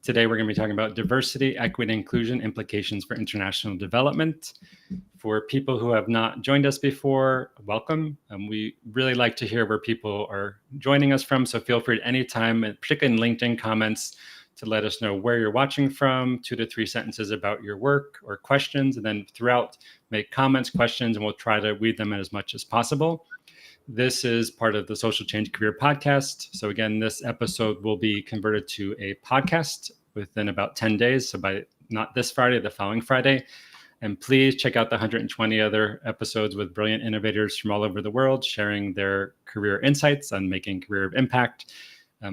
Today, we're going to be talking about diversity, equity, and inclusion implications for international development. For people who have not joined us before, welcome. We really like to hear where people are joining us from, so feel free at any time, particularly in LinkedIn comments, to let us know where you're watching from, 2 to 3 sentences about your work or questions, and then throughout, make comments, questions, and we'll try to weed them in as much as possible. This is part of the Social Change Career Podcast. So again, this episode will be converted to a podcast within about 10 days. So by not this Friday, the following Friday. And please check out the 120 other episodes with brilliant innovators from all over the world sharing their career insights on making career impact.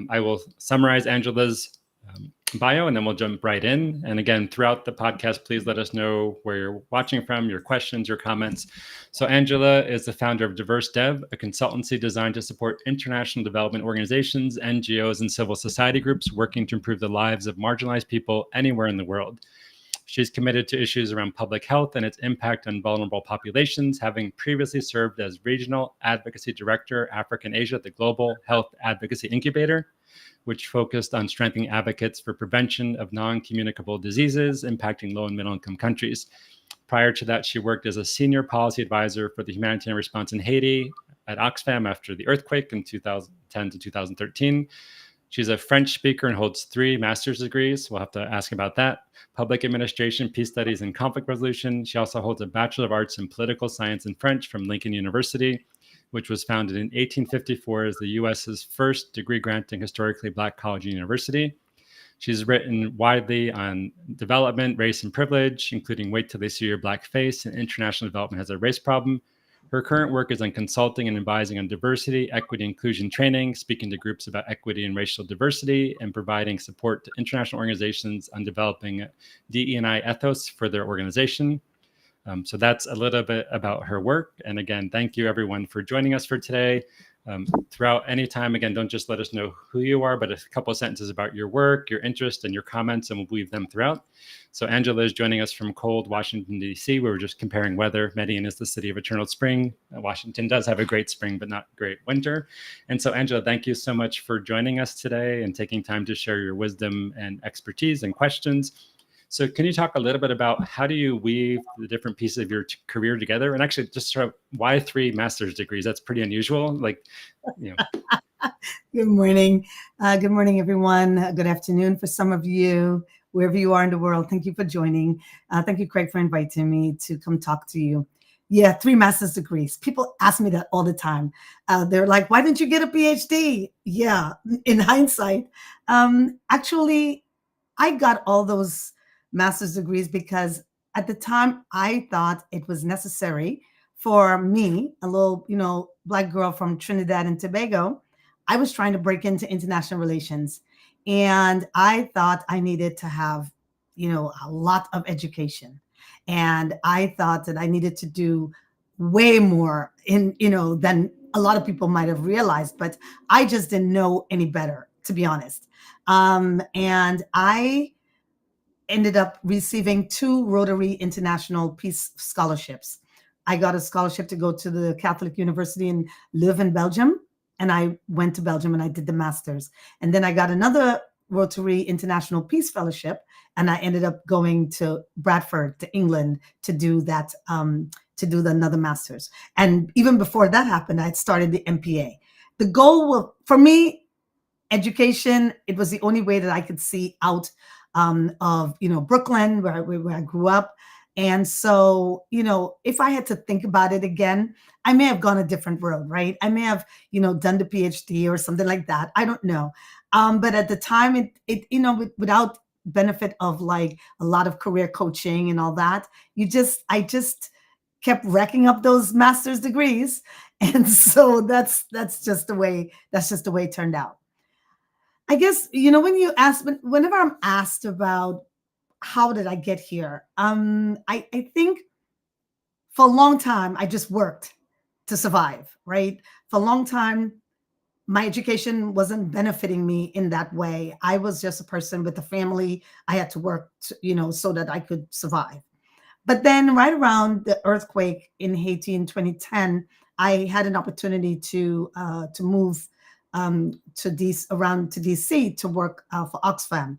I will summarize Angela's bio, and then we'll jump right in. And again, throughout the podcast, please let us know where you're watching from, your questions, your comments. So Angela is the founder of DiverseDEV, a consultancy designed to support international development organizations, NGOs, and civil society groups working to improve the lives of marginalized people anywhere in the world. She's committed to issues around public health and its impact on vulnerable populations, having previously served as Regional Advocacy Director, Africa and Asia at the Global Health Advocacy Incubator, which focused on strengthening advocates for prevention of non-communicable diseases impacting low and middle income countries. Prior to that, she worked as a senior policy advisor for the humanitarian response in Haiti at Oxfam after the earthquake in 2010 to 2013. She's a French speaker and holds 3 master's degrees. We'll have to ask about that. Public administration, peace studies, and conflict resolution. She also holds a Bachelor of Arts in Political Science and French from Lincoln University, which was founded in 1854 as the U.S.'s first degree-granting historically Black college and university. She's written widely on development, race, and privilege, including Wait Till They See Your Black Face and International Development Has a Race Problem. Her current work is on consulting and advising on diversity, equity, inclusion training, speaking to groups about equity and racial diversity, and providing support to international organizations on developing DE&I ethos for their organization. So that's a little bit about her work. And again, thank you everyone for joining us for today. Throughout any time, again, don't just let us know who you are, but a couple of sentences about your work, your interest, and your comments, and we'll weave them throughout. So Angela is joining us from cold Washington, D.C. We were just comparing weather. Medellin is the city of eternal spring. Washington does have a great spring, but not great winter. And so Angela, thank you so much for joining us today and taking time to share your wisdom and expertise and questions. So can you talk a little bit about how do you weave the different pieces of your career together? And actually just sort of why 3 master's degrees? That's pretty unusual. Like, you know. Good morning. Good morning, everyone. Good afternoon for some of you, wherever you are in the world. Thank you for joining. Thank you, Craig, for inviting me to come talk to you. Yeah, 3 master's degrees. People ask me that all the time. They're like, why didn't you get a PhD? Yeah, in hindsight. Actually, I got all those master's degrees because at the time I thought it was necessary for me, a little, Black girl from Trinidad and Tobago. I was trying to break into international relations, and I thought I needed to have, a lot of education, and I thought that I needed to do way more than a lot of people might have realized, but I just didn't know any better, to be honest. And I ended up receiving 2 Rotary International Peace Scholarships. I got a scholarship to go to the Catholic University and live in Belgium. And I went to Belgium and I did the master's. And then I got another Rotary International Peace Fellowship. And I ended up going to Bradford, to England, to do that, another master's. And even before that happened, I had started the MPA. The goal for me, education, it was the only way that I could see out of Brooklyn, where I grew up. And so, if I had to think about it again, I may have gone a different road, right? I may have, done the PhD or something like that. I don't know. But at the time, without benefit of like a lot of career coaching and all that, I just kept racking up those master's degrees. And so that's just the way it turned out. I guess, whenever I'm asked about how did I get here, I think for a long time, I just worked to survive, right? For a long time, my education wasn't benefiting me in that way. I was just a person with a family. I had to work, so that I could survive. But then right around the earthquake in Haiti in 2010, I had an opportunity to move to DC to work for Oxfam.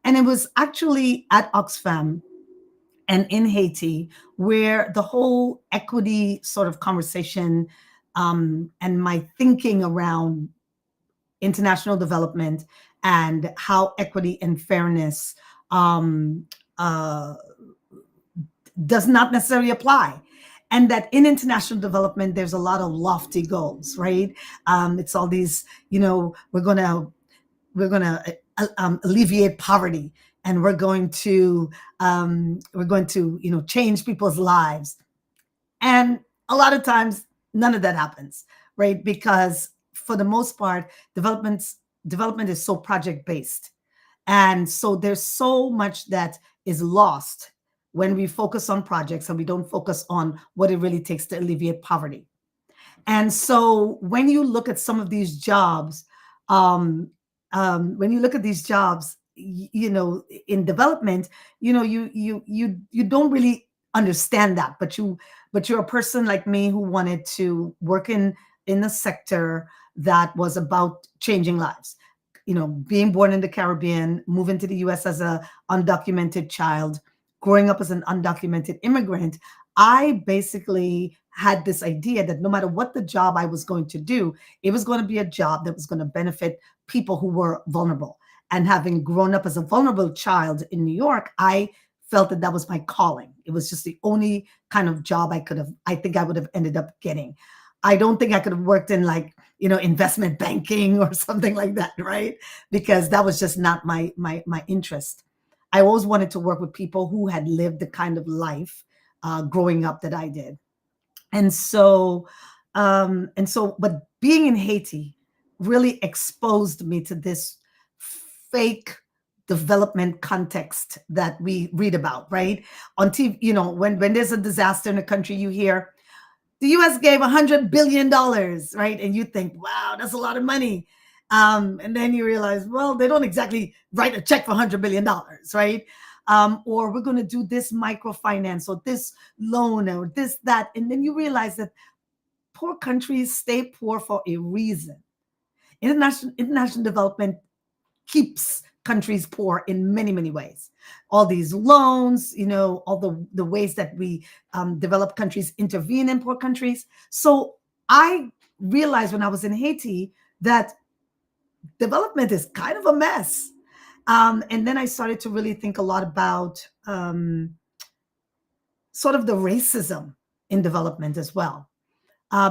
And it was actually at Oxfam and in Haiti where the whole equity sort of conversation and my thinking around international development and how equity and fairness um, uh, does not necessarily apply. And that in international development, there's a lot of lofty goals, right? It's all these, we're gonna alleviate poverty, and we're going to change people's lives. And a lot of times, none of that happens, right? Because for the most part, development is so project based, and so there's so much that is lost when we focus on projects and we don't focus on what it really takes to alleviate poverty. And so when you look at some of these jobs, when you look at these jobs, in development, you don't really understand that, but you're a person like me who wanted to work in a sector that was about changing lives. Being born in the Caribbean, moving to the US as a undocumented child, growing up as an undocumented immigrant, I basically had this idea that no matter what the job I was going to do, it was going to be a job that was going to benefit people who were vulnerable. And having grown up as a vulnerable child in New York, I felt that that was my calling. It was just the only kind of job I think I would have ended up getting. I don't think I could have worked in investment banking or something like that, right? Because that was just not my interest. I always wanted to work with people who had lived the kind of life growing up that I did. And so, but being in Haiti really exposed me to this fake development context that we read about, right? On TV, when there's a disaster in a country, you hear the US gave $100 billion, right? And you think, wow, that's a lot of money. And then you realize, well, they don't exactly write a check for $100 billion, right? Or we're going to do this microfinance or this loan or this, that. And then you realize that poor countries stay poor for a reason. International development keeps countries poor in many, many ways. All these loans, all the ways that we developed countries intervene in poor countries. So I realized when I was in Haiti that development is kind of a mess. And then I started to really think a lot about sort of the racism in development as well.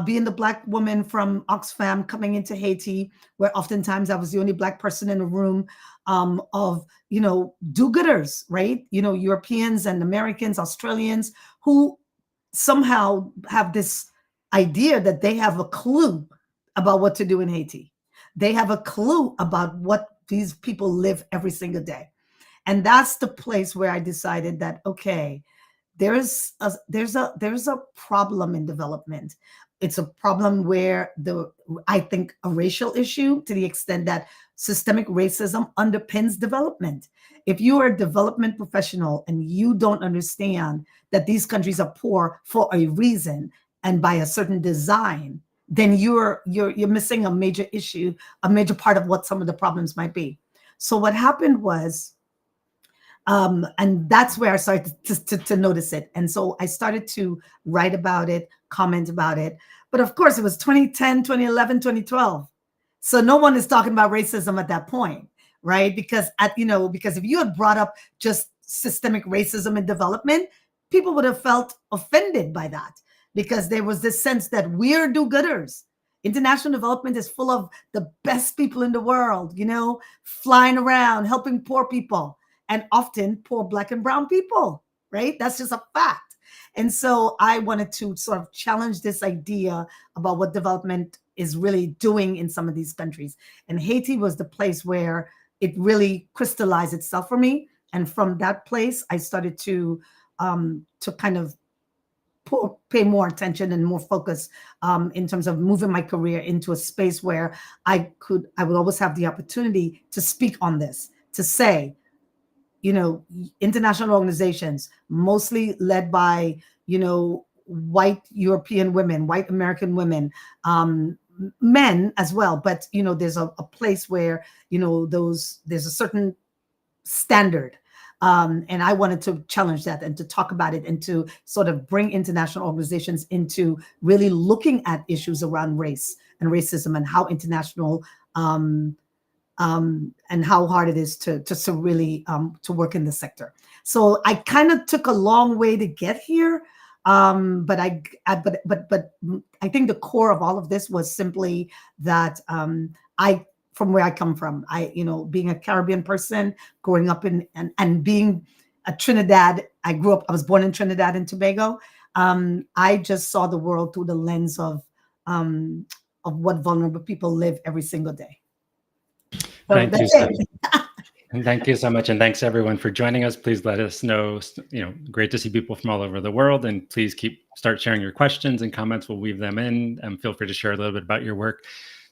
Being the Black woman from Oxfam coming into Haiti, where oftentimes I was the only Black person in a room of, do-gooders, right? Europeans and Americans, Australians, who somehow have this idea that they have a clue about what to do in Haiti. They have a clue about what these people live every single day. And that's the place where I decided that, okay, there's a problem in development. It's a problem where I think a racial issue, to the extent that systemic racism underpins development. If you are a development professional and you don't understand that these countries are poor for a reason and by a certain design, then you're missing a major issue, a major part of what some of the problems might be. So what happened was, and that's where I started to notice it. And so I started to write about it, comment about it. But of course, it was 2010, 2011, 2012. So no one is talking about racism at that point, right? Because because if you had brought up just systemic racism in development, people would have felt offended by that, because there was this sense that we're do-gooders. International development is full of the best people in the world, flying around, helping poor people, and often poor Black and brown people, right? That's just a fact. And so I wanted to sort of challenge this idea about what development is really doing in some of these countries. And Haiti was the place where it really crystallized itself for me. And from that place, I started to kind of pay more attention and more focus in terms of moving my career into a space where I would always have the opportunity to speak on this, to say, international organizations, mostly led by, white European women, white American women, men as well. But, there's a place where, there's a certain standard. And I wanted to challenge that and to talk about it and to sort of bring international organizations into really looking at issues around race and racism and how international and how hard it is to really to work in the sector. So I kind of took a long way to get here, but I think the core of all of this was simply that from where I come from, being a Caribbean person, growing up and being a Trinidad. I was born in Trinidad and Tobago. I just saw the world through the lens of what vulnerable people live every single day. So Thank you so much. And thank you so much. And thanks everyone for joining us. Please let us know, great to see people from all over the world, and please start sharing your questions and comments. We'll weave them in, and feel free to share a little bit about your work.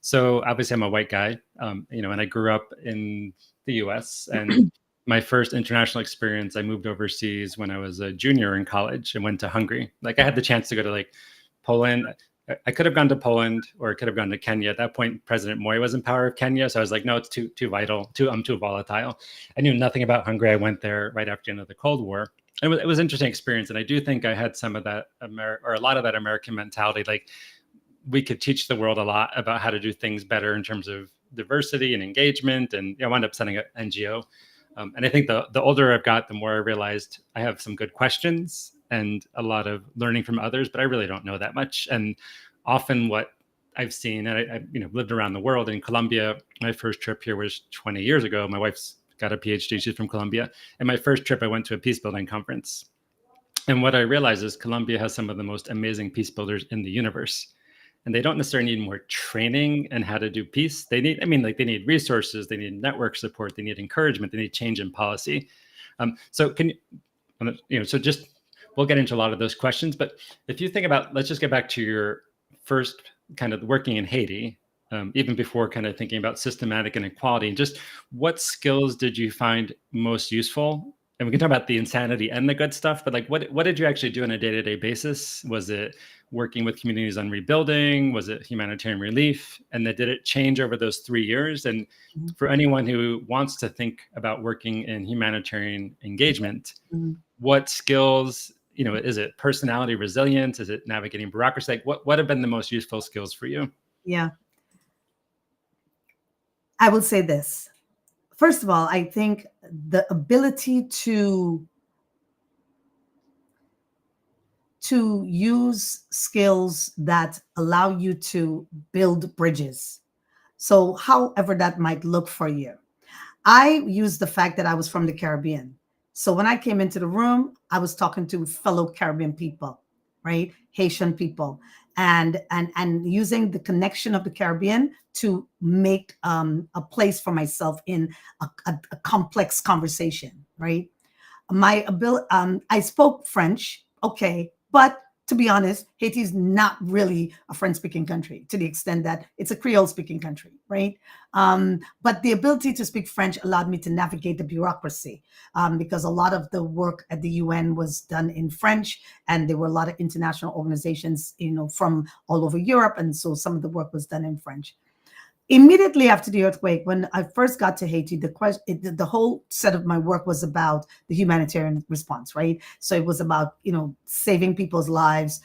So obviously I'm a white guy, and I grew up in the US, and my first international experience, I moved overseas when I was a junior in college and went to Hungary. Like, I had the chance to go to Poland. I could have gone to Poland, or I could have gone to Kenya. At that point, President Moi was in power of Kenya. So I was like, no, it's too vital, too volatile. I knew nothing about Hungary. I went there right after the end of the Cold War. And it was an interesting experience. And I do think I had some of that, or a lot of that American mentality. Like, we could teach the world a lot about how to do things better in terms of diversity and engagement. And I wound up setting an NGO. And I think the older I've got, the more I realized I have some good questions and a lot of learning from others, but I really don't know that much. And often what I've seen, and I lived around the world. In Colombia, my first trip here was 20 years ago. My wife's got a PhD, she's from Colombia. And my first trip, I went to a peace building conference. And what I realized is Colombia has some of the most amazing peace builders in the universe. And they don't necessarily need more training in how to do peace. They need resources, they need network support, they need encouragement, they need change in policy. So we'll get into a lot of those questions. But if you think about, let's just get back to your first kind of working in Haiti, even before kind of thinking about systematic inequality, and just what skills did you find most useful? And we can talk about the insanity and the good stuff, but what did you actually do on a day-to-day basis? Was it working with communities on rebuilding? Was it humanitarian relief? And then did it change over those 3 years? And for anyone who wants to think about working in humanitarian engagement, what skills, is it personality resilience? Is it navigating bureaucracy? What have been the most useful skills for you? Yeah. I would say this. First of all, I think the ability to use skills that allow you to build bridges. So however that might look for you. I use the fact that I was from the Caribbean. So when I came into the room, I was talking to fellow Caribbean people, right? Haitian people, and using the connection of the Caribbean to make a place for myself in a complex conversation, right? My ability, I spoke French, okay, but to be honest, Haiti is not really a French-speaking country to the extent that it's a Creole-speaking country, right? But the ability to speak French allowed me to navigate the bureaucracy because a lot of the work at the UN was done in French, and there were a lot of international organizations, from all over Europe, and so some of the work was done in French. Immediately after the earthquake, when I first got to Haiti, the whole set of my work was about the humanitarian response, right? So it was about, saving people's lives,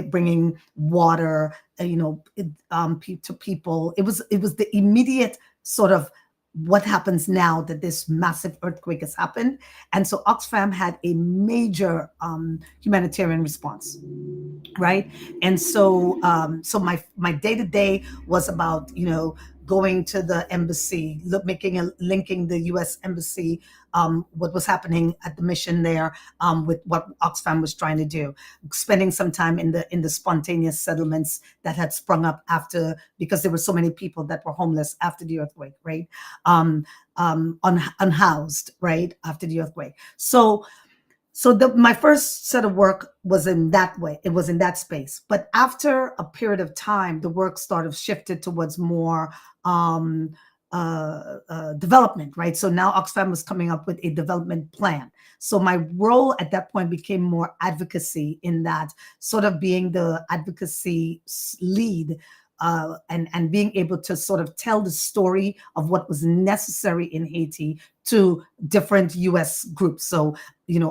bringing water, to people. It was the immediate sort of what happens now that this massive earthquake has happened. And so Oxfam had a major humanitarian response, right? And so my day-to-day was about, going to the embassy, linking the U.S. embassy, what was happening at the mission there, with what Oxfam was trying to do, spending some time in the spontaneous settlements that had sprung up because there were so many people that were homeless after the earthquake, right? Unhoused, right, after the earthquake. So my first set of work was in that way. It was in that space. But after a period of time, the work sort of shifted towards more development, right? So now Oxfam was coming up with a development plan. So my role at that point became more advocacy, in that sort of being the advocacy lead and being able to sort of tell the story of what was necessary in Haiti to different U.S. groups. So,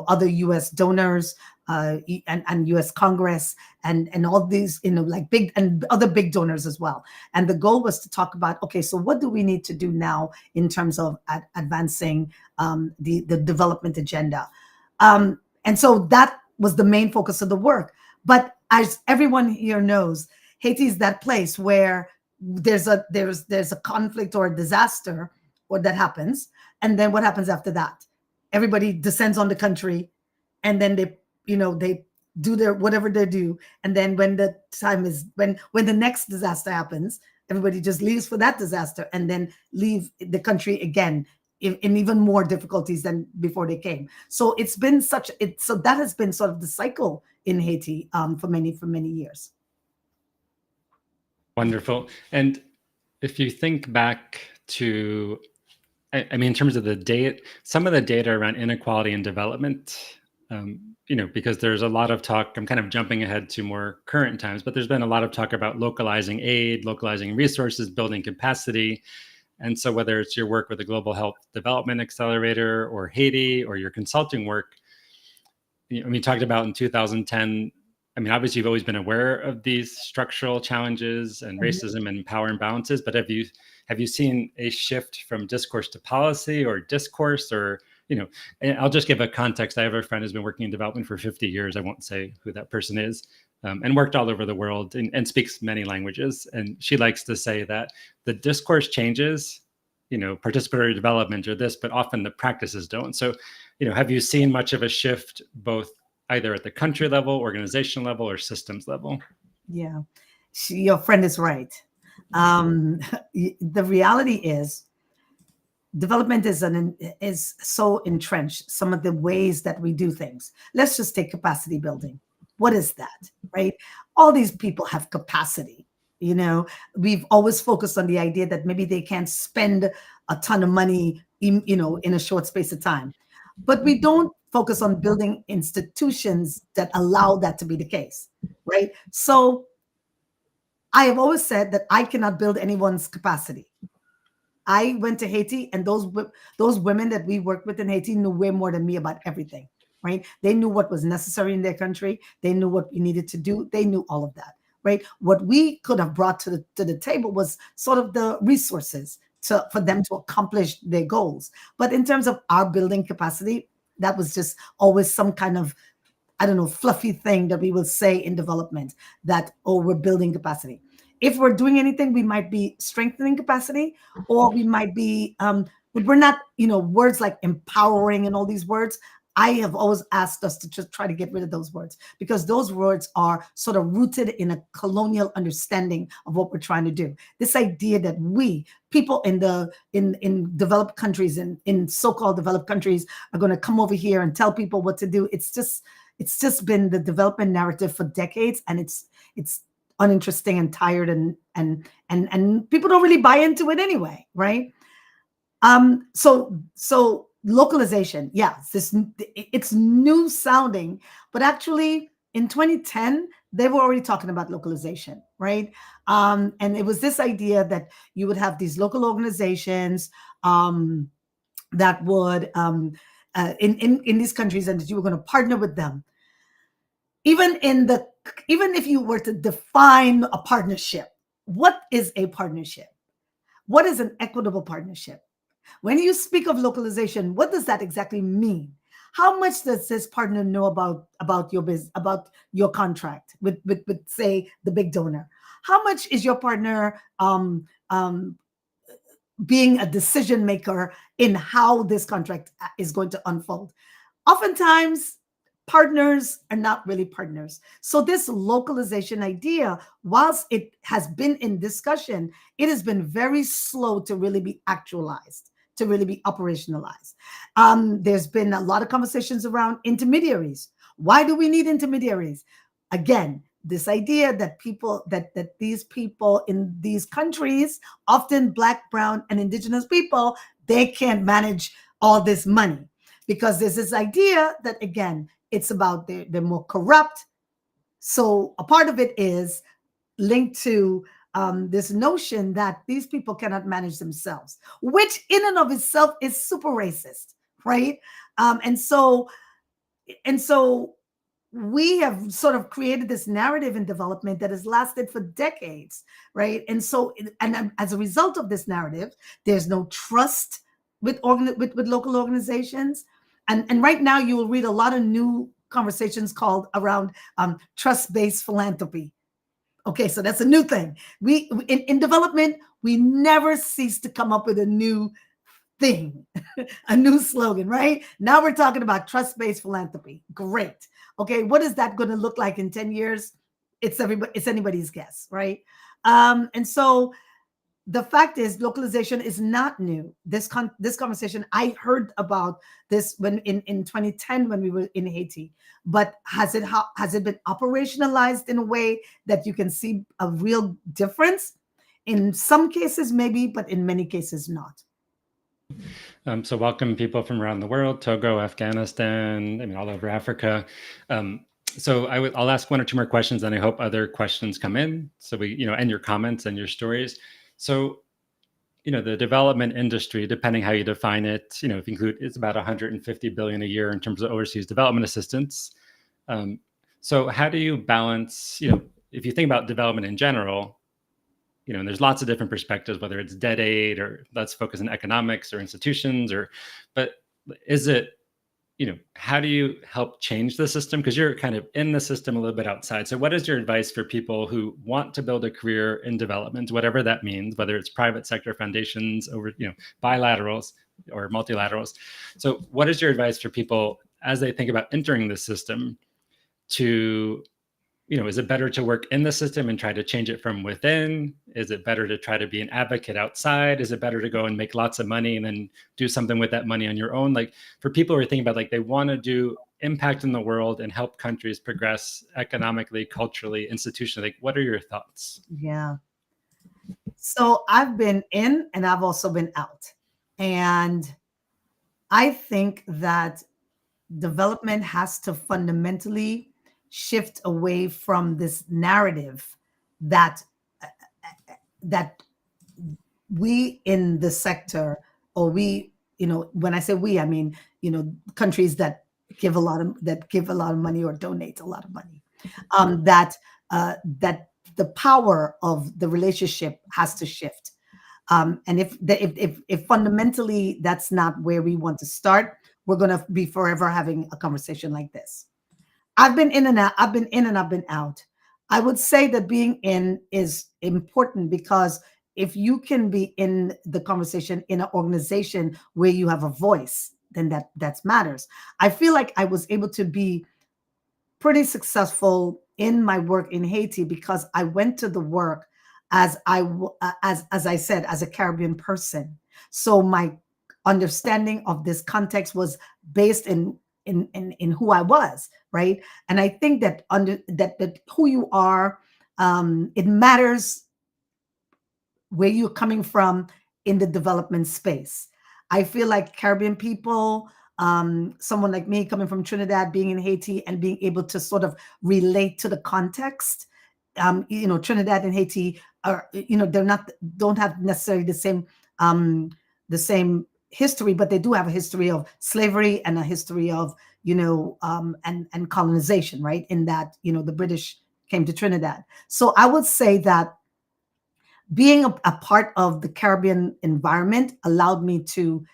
other U.S. donors and U.S. Congress and all these, like big and other big donors as well. And the goal was to talk about, okay, so what do we need to do now in terms of advancing the development agenda? And so that was the main focus of the work. But as everyone here knows, Haiti is that place where there's a conflict or a disaster or that happens, and then what happens after that? Everybody descends on the country, and then they do their whatever they do, and then when the time is when the next disaster happens, everybody just leaves for that disaster and then leave the country again in even more difficulties than before they came. So it's been so that has been sort of the cycle in Haiti for many years. Wonderful. And if you think back to, I mean, in terms of the data, some of the data around inequality and development, because there's a lot of talk, I'm kind of jumping ahead to more current times, but there's been a lot of talk about localizing aid, localizing resources, building capacity. And so whether it's your work with the Global Health Development Accelerator or Haiti or your consulting work, we talked about in 2010, I mean, obviously you've always been aware of these structural challenges and racism and power imbalances, but have you seen a shift from discourse to policy or discourse or, and I'll just give a context. I have a friend who's been working in development for 50 years. I won't say who that person is, and worked all over the world and speaks many languages. And she likes to say that the discourse changes, participatory development or this, but often the practices don't. So, have you seen much of a shift both either at the country level, organization level, or systems level? Yeah, your friend is right. The reality is development is so entrenched, some of the ways that we do things. Let's just take capacity building. What is that, right? All these people have capacity. We've always focused on the idea that maybe they can't spend a ton of money, in a short space of time. But we don't focus on building institutions that allow that to be the case, right? So I have always said that I cannot build anyone's capacity. I went to Haiti, and those women that we worked with in Haiti knew way more than me about everything, right? They knew what was necessary in their country. They knew what we needed to do. They knew all of that, right? What we could have brought to the table was sort of the resources for them to accomplish their goals. But in terms of our building capacity, that was just always some kind of, I don't know, fluffy thing that we will say in development that, oh, we're building capacity. If we're doing anything, we might be strengthening capacity, or we might be, but we're not, words like empowering and all these words. I have always asked us to just try to get rid of those words, because those words are sort of rooted in a colonial understanding of what we're trying to do. This idea that we, people in developed countries, in so-called developed countries, are going to come over here and tell people what to do. It's just been the development narrative for decades, and it's uninteresting and tired, and people don't really buy into it anyway, right? So localization, yeah, it's new sounding, but actually in 2010 they were already talking about localization, right? And it was this idea that you would have these local organizations that would in these countries, and that you were going to partner with them. Even if you were to define a partnership, what is a partnership? What is an equitable partnership? When you speak of localization, what does that exactly mean? How much does this partner know about your business, about your contract with say the big donor? How much is your partner being a decision maker in how this contract is going to unfold? Oftentimes, partners are not really partners. So this localization idea, whilst it has been in discussion, it has been very slow to really be actualized, to really be operationalized. There's been a lot of conversations around intermediaries. Why do we need intermediaries? Again, this idea that these people in these countries, often Black, brown, and indigenous people, they can't manage all this money, because there's this idea that, again, it's about they're more corrupt. So a part of it is linked to this notion that these people cannot manage themselves, which in and of itself is super racist, right? And so we have sort of created this narrative in development that has lasted for decades, right? And so, and as a result of this narrative, there's no trust with local organizations. And right now, you will read a lot of new conversations called around trust-based philanthropy. Okay, so that's a new thing. We in development, we never cease to come up with a new thing, a new slogan, right? Now we're talking about trust-based philanthropy. Great. Okay, what is that going to look like in 10 years? It's anybody's guess, right? And so the fact is, localization is not new. This conversation, I heard about this when in 2010 when we were in Haiti. But has it been operationalized in a way that you can see a real difference? In some cases, maybe, but in many cases, not. So welcome people from around the world, Togo, Afghanistan, I mean, all over Africa. So I'll ask one or two more questions, and I hope other questions come in. So and your comments and your stories. So, the development industry, depending how you define it, if you include, it's about 150 billion a year in terms of overseas development assistance. So how do you balance, if you think about development in general, and there's lots of different perspectives, whether it's debt aid or let's focus on economics or institutions, but is it, how do you help change the system? Because you're kind of in the system a little bit outside. So what is your advice for people who want to build a career in development, whatever that means, whether it's private sector foundations over, bilaterals or multilaterals? So what is your advice for people as they think about entering the system to, is it better to work in the system and try to change it from within? Is it better to try to be an advocate outside? Is it better to go and make lots of money and then do something with that money on your own? Like, for people who are thinking about, they want to do impact in the world and help countries progress economically, culturally, institutionally, what are your thoughts? Yeah. So I've been in and I've also been out. And I think that development has to fundamentally shift away from this narrative that we in the sector, or we, when I say we, I mean, countries that give a lot of money or donate a lot of money, that the power of the relationship has to shift. And if fundamentally that's not where we want to start, we're going to be forever having a conversation like this. I've been in and out. I've been in and I've been out. I would say that being in is important, because if you can be in the conversation in an organization where you have a voice, then that matters. I feel like I was able to be pretty successful in my work in Haiti because I went to the work as I said, as a Caribbean person. So my understanding of this context was based in who I was, right? And I think that that who you are, it matters where you're coming from in the development space. I feel like Caribbean people, someone like me coming from Trinidad, being in Haiti and being able to sort of relate to the context. Trinidad and Haiti are, don't have necessarily the same history, but they do have a history of slavery and a history of, and colonization, right? In that, the British came to Trinidad. So I would say that being a part of the Caribbean environment allowed me to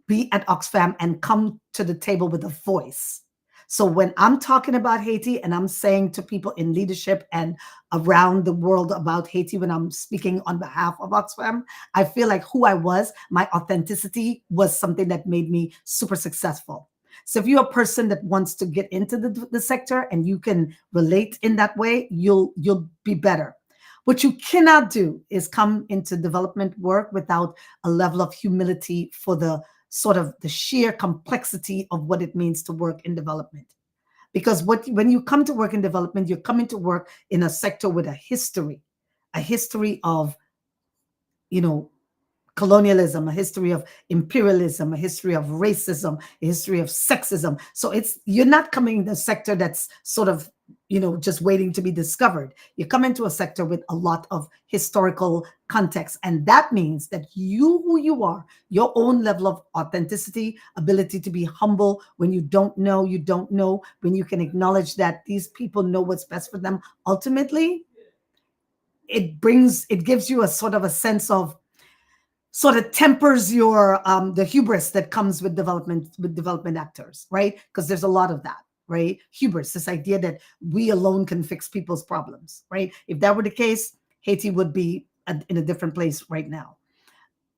be at Oxfam and come to the table with a voice. So when I'm talking about Haiti and I'm saying to people in leadership and around the world about Haiti, when I'm speaking on behalf of Oxfam, I feel like who I was, my authenticity was something that made me super successful. So if you're a person that wants to get into the sector and you can relate in that way, you'll be better. What you cannot do is come into development work without a level of humility for the sort of the sheer complexity of what it means to work in development. Because when you come to work in development, you're coming to work in a sector with a history of, colonialism, a history of imperialism, a history of racism, a history of sexism. So you're not coming in a sector that's sort of, just waiting to be discovered. You come into a sector with a lot of historical context, and that means that who you are, your own level of authenticity, ability to be humble when you don't know, when you can acknowledge that these people know what's best for them. Ultimately, it gives you a sort of a sense of, sort of tempers your the hubris that comes with development actors, right? Because there's a lot of that, right? Hubris, this idea that we alone can fix people's problems, right? If that were the case, Haiti would be in a different place right now.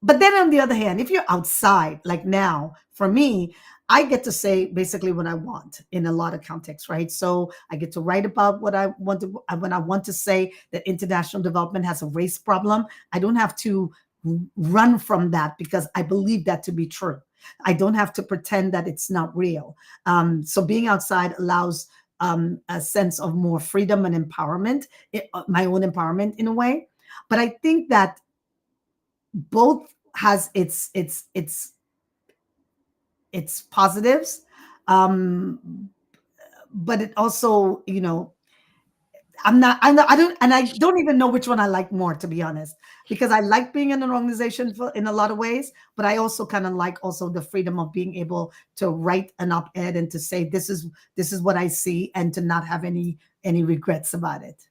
But then on the other hand, if you're outside, like now, for me, I get to say basically what I want in a lot of contexts, right? So I get to write about what I want to, when I want to say that international development has a race problem, I don't have to run from that because I believe that to be true. I don't have to pretend that it's not real. So being outside allows a sense of more freedom and empowerment, my own empowerment in a way. But I think that both has its positives, but it also, I don't even know which one I like more, to be honest, because I like being in an organization in a lot of ways, but I also kind of like also the freedom of being able to write an op-ed and to say this is what I see, and to not have any regrets about it.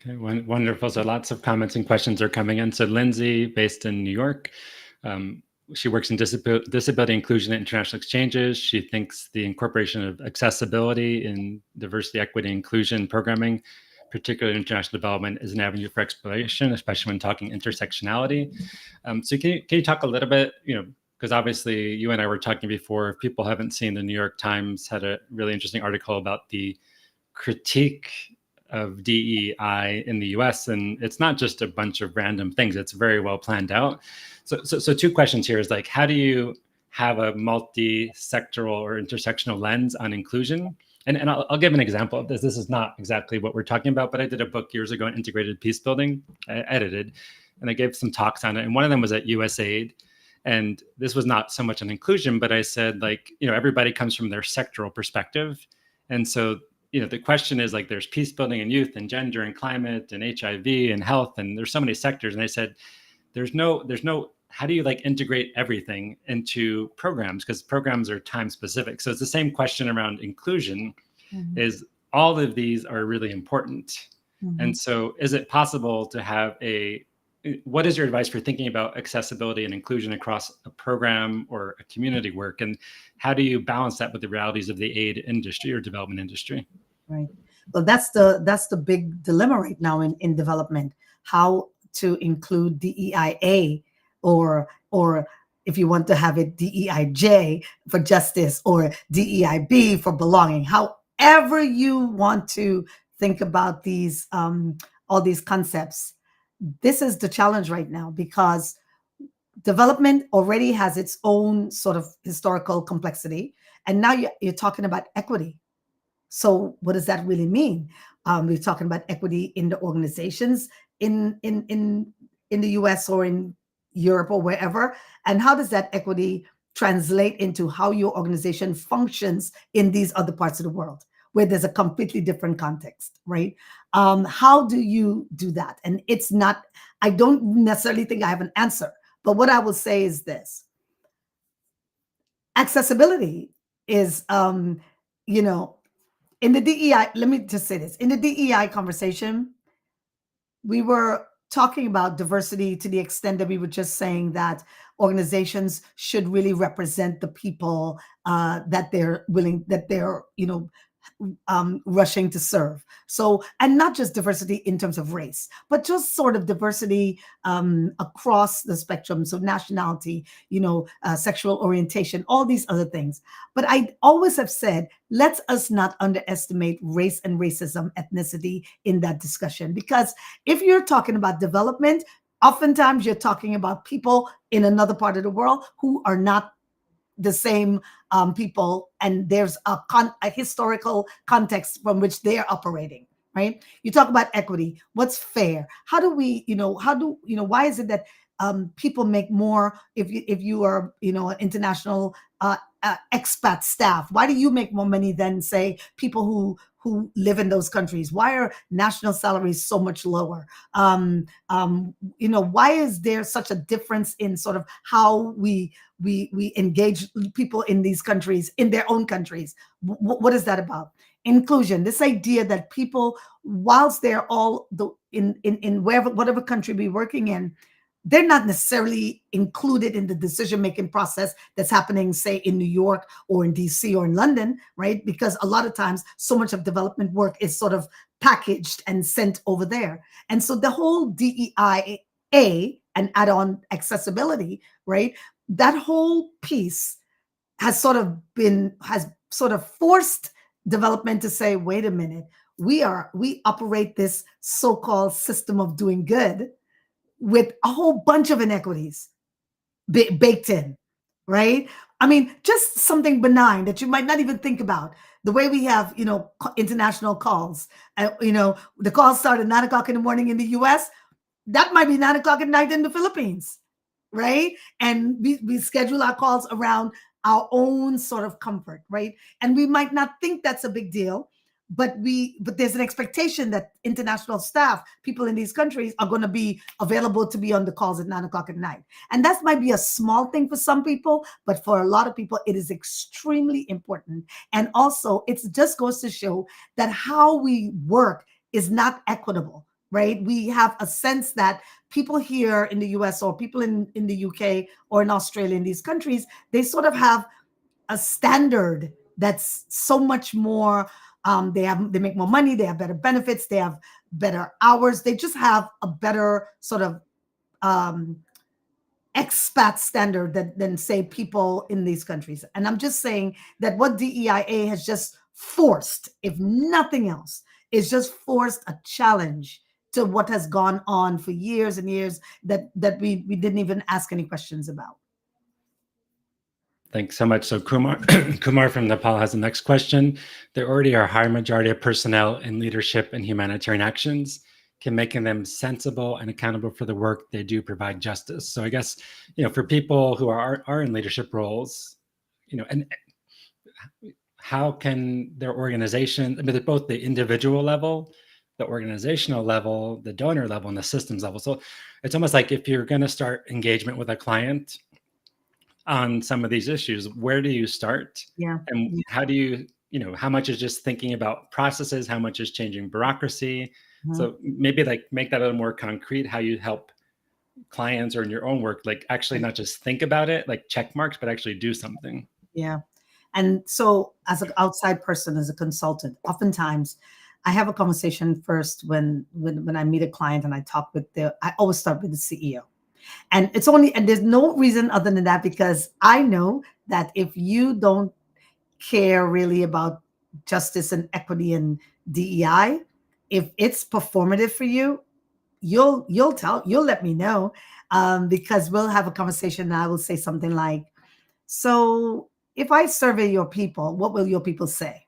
Okay, wonderful. So lots of comments and questions are coming in. So Lindsay, based in New York, she works in disability inclusion and international exchanges. She thinks the incorporation of accessibility in diversity, equity, inclusion programming, particularly international development, is an avenue for exploration, especially when talking intersectionality. So can you talk a little bit, because obviously you and I were talking before, if people haven't seen, the New York Times had a really interesting article about the critique of DEI in the US, and it's not just a bunch of random things, it's very well planned out. So two questions here is like, how do you have a multi-sectoral or intersectional lens on inclusion? And I'll give an example of this. This is not exactly what we're talking about, but I did a book years ago on integrated peace building, I edited, and I gave some talks on it. And one of them was at USAID. And this was not so much on inclusion, but I said, like, everybody comes from their sectoral perspective. And so, the question is, like, there's peace building and youth and gender and climate and HIV and health, and there's so many sectors. And I said, there's no, how do you like integrate everything into programs? Because programs are time specific. So it's the same question around inclusion, is all of these are really important. And so is it possible to have what is your advice for thinking about accessibility and inclusion across a program or a community work? And how do you balance that with the realities of the aid industry or development industry? Right. Well, that's the big dilemma right now in development, how to include DEIA, or if you want to have it DEIJ for justice, or DEIB for belonging, however you want to think about these all these concepts. This is the challenge right now, because development already has its own sort of historical complexity, and now you're talking about equity. So what does that really mean? We're talking about equity in the organizations in the US or in Europe or wherever, and how does that equity translate into how your organization functions in these other parts of the world, where there's a completely different context, right? How do you do that? And I don't necessarily think I have an answer, but what I will say is this. Accessibility is, in the DEI, let me just say this. In the DEI conversation, we were talking about diversity to the extent that we were just saying that organizations should really represent the people that they're rushing to serve. So, and not just diversity in terms of race, but just sort of diversity across the spectrum. So nationality, sexual orientation, all these other things. But I always have said, let us not underestimate race and racism, ethnicity in that discussion. Because if you're talking about development, oftentimes you're talking about people in another part of the world who are not the same people, and there's a historical context from which they are operating, right? You talk about equity. What's fair? How do we, why is it that people make more if you are, an international expat staff? Why do you make more money than, say, people who live in those countries? Why are national salaries so much lower? Why is there such a difference in sort of how we engage people in these countries, in their own countries? What is that about? Inclusion, this idea that people, whilst they're all in whatever country we're working in, they're not necessarily included in the decision-making process that's happening, say, in New York or in DC or in London, right? Because a lot of times, so much of development work is sort of packaged and sent over there. And so the whole DEIA and add-on accessibility, right? That whole piece has sort of forced development to say, wait a minute, we operate this so-called system of doing good with a whole bunch of inequities baked in, right? I mean, just something benign that you might not even think about. The way we have, international calls, the calls start at 9 o'clock in the morning in the US. That might be 9 o'clock at night in the Philippines, right? And we schedule our calls around our own sort of comfort, right? And we might not think that's a big deal, but there's an expectation that international staff, people in these countries, are going to be available to be on the calls at 9 o'clock at night. And that might be a small thing for some people, but for a lot of people, it is extremely important. And also, it just goes to show that how we work is not equitable, right? We have a sense that people here in the US or people in the UK or in Australia, in these countries, they sort of have a standard that's so much more. They make more money, they have better benefits, they have better hours, they just have a better sort of expat standard than say people in these countries. And I'm just saying that what DEIA has just forced, if nothing else, is just forced a challenge to what has gone on for years and years that we didn't even ask any questions about. Thanks so much. So Kumar from Nepal has the next question. There already are a high majority of personnel in leadership and humanitarian actions. Can making them sensible and accountable for the work they do provide justice? So I guess, for people who are in leadership roles, and how can their organization, both the individual level, the organizational level, the donor level, and the systems level. So it's almost like if you're going to start engagement with a client on some of these issues, where do you start? Yeah. And how do you, how much is just thinking about processes? How much is changing bureaucracy? Mm-hmm. So maybe make that a little more concrete, how you help clients or in your own work, actually not just think about it, like check marks, but actually do something. Yeah. And so as an outside person, as a consultant, oftentimes I have a conversation first when I meet a client and I always start with the CEO. And there's no reason other than that, because I know that if you don't care really about justice and equity and DEI, if it's performative for you, you'll let me know, because we'll have a conversation and I will say something like, so if I survey your people, what will your people say?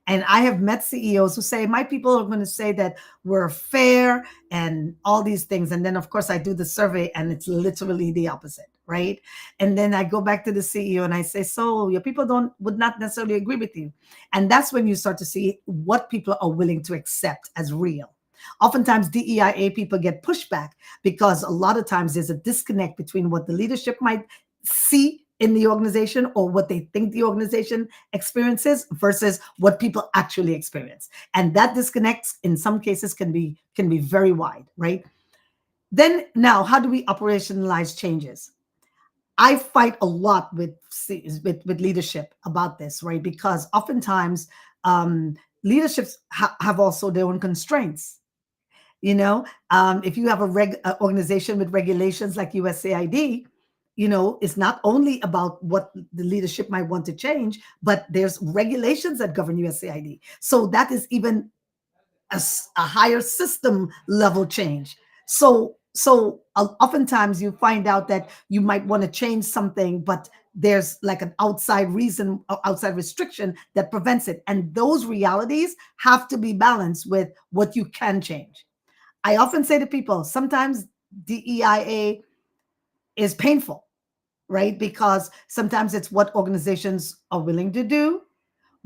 And I have met CEOs who say, my people are going to say that we're fair and all these things. And then, of course, I do the survey and it's literally the opposite, right? And then I go back to the CEO and I say, so your people would not necessarily agree with you. And that's when you start to see what people are willing to accept as real. Oftentimes, DEIA people get pushback because a lot of times there's a disconnect between what the leadership might see in the organization or what they think the organization experiences versus what people actually experience. And that disconnect in some cases can be very wide, right? Then now, how do we operationalize changes? I fight a lot with leadership about this, right? Because oftentimes leaderships have also their own constraints. If you have a organization with regulations like USAID, it's not only about what the leadership might want to change, but there's regulations that govern USAID. So that is even a higher system level change. So oftentimes you find out that you might want to change something, but there's like an outside reason or outside restriction that prevents it. And those realities have to be balanced with what you can change. I often say to people, sometimes DEIA is painful, right? Because sometimes it's what organizations are willing to do,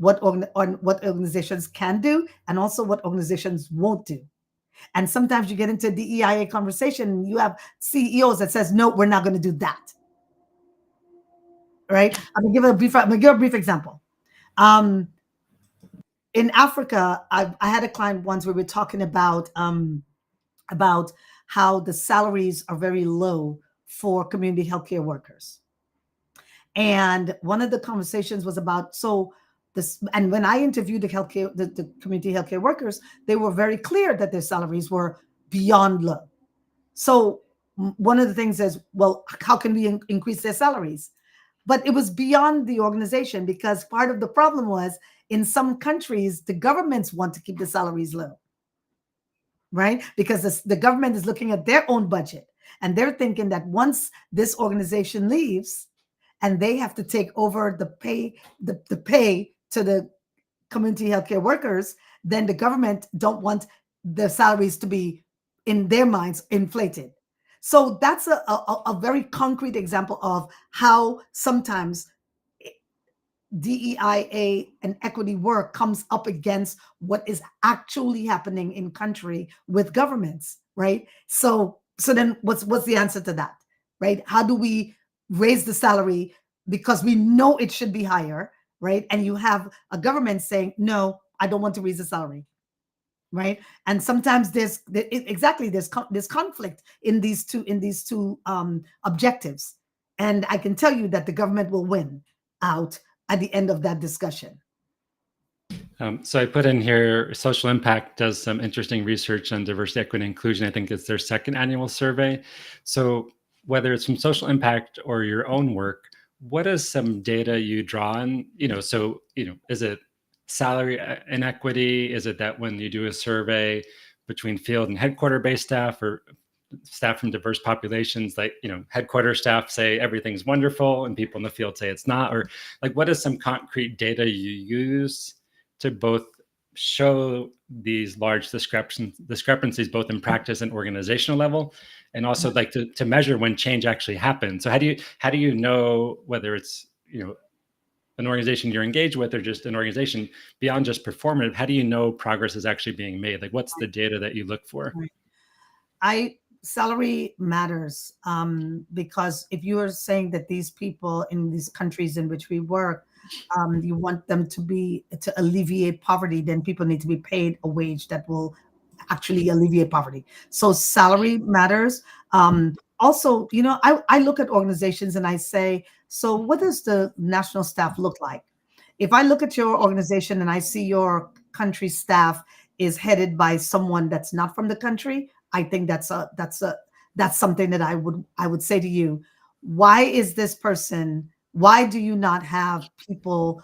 on what organizations can do and also what organizations won't do. And sometimes you get into DEIA conversation and you have CEOs that says, no, we're not going to do that. Right? I'm going to give a brief example. In Africa, I had a client once where we were talking about how the salaries are very low for community healthcare workers. And one of the conversations was about, so this, and when I interviewed the community healthcare workers, they were very clear that their salaries were beyond low. So one of the things is, well, how can we increase their salaries? But it was beyond the organization, because part of the problem was in some countries, the governments want to keep the salaries low, right? Because the government is looking at their own budget and they're thinking that once this organization leaves and they have to take over the pay to the community healthcare workers, then the government don't want the salaries to be, in their minds, inflated. So that's a very concrete example of how sometimes DEIA and equity work comes up against what is actually happening in country with governments, right? So then what's the answer to that, right? How do we raise the salary because we know it should be higher, right? And you have a government saying, no, I don't want to raise the salary, right? And sometimes there's conflict in these two objectives, and I can tell you that the government will win out at the end of that discussion. So I put in here, Social Impact does some interesting research on diversity, equity, and inclusion. I think it's their second annual survey. So whether it's from Social Impact or your own work, what is some data you draw on? Is it salary inequity? Is it that when you do a survey between field and headquarter-based staff, or staff from diverse populations, like, headquarter staff say everything's wonderful and people in the field say it's not? Or like, what is some concrete data you use to both show these large discrepancies both in practice and organizational level, and also like to measure when change actually happens? So how do you know whether it's an organization you're engaged with or just an organization beyond just performative? How do you know progress is actually being made? Like, what's the data that you look for? Salary matters, because if you are saying that these people in these countries in which we work, you want them to alleviate poverty, then people need to be paid a wage that will actually alleviate poverty. So salary matters. Also, I look at organizations and I say, so what does the national staff look like? If I look at your organization and I see your country staff is headed by someone that's not from the country, I think that's something that I would say to you. Why is this person? Why do you not have people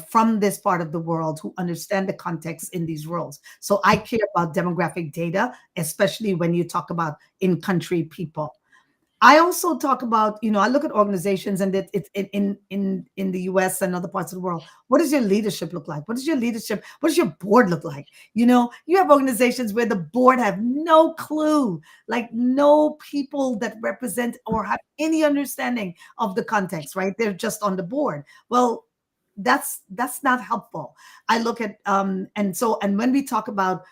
from this part of the world who understand the context in these roles? So I care about demographic data, especially when you talk about in-country people. I also talk about, I look at organizations and it's in the US and other parts of the world. What does your leadership look like? What does your board look like? You have organizations where the board have no clue, like no people that represent or have any understanding of the context, right? They're just on the board. Well, that's not helpful. I look at, and when we talk about,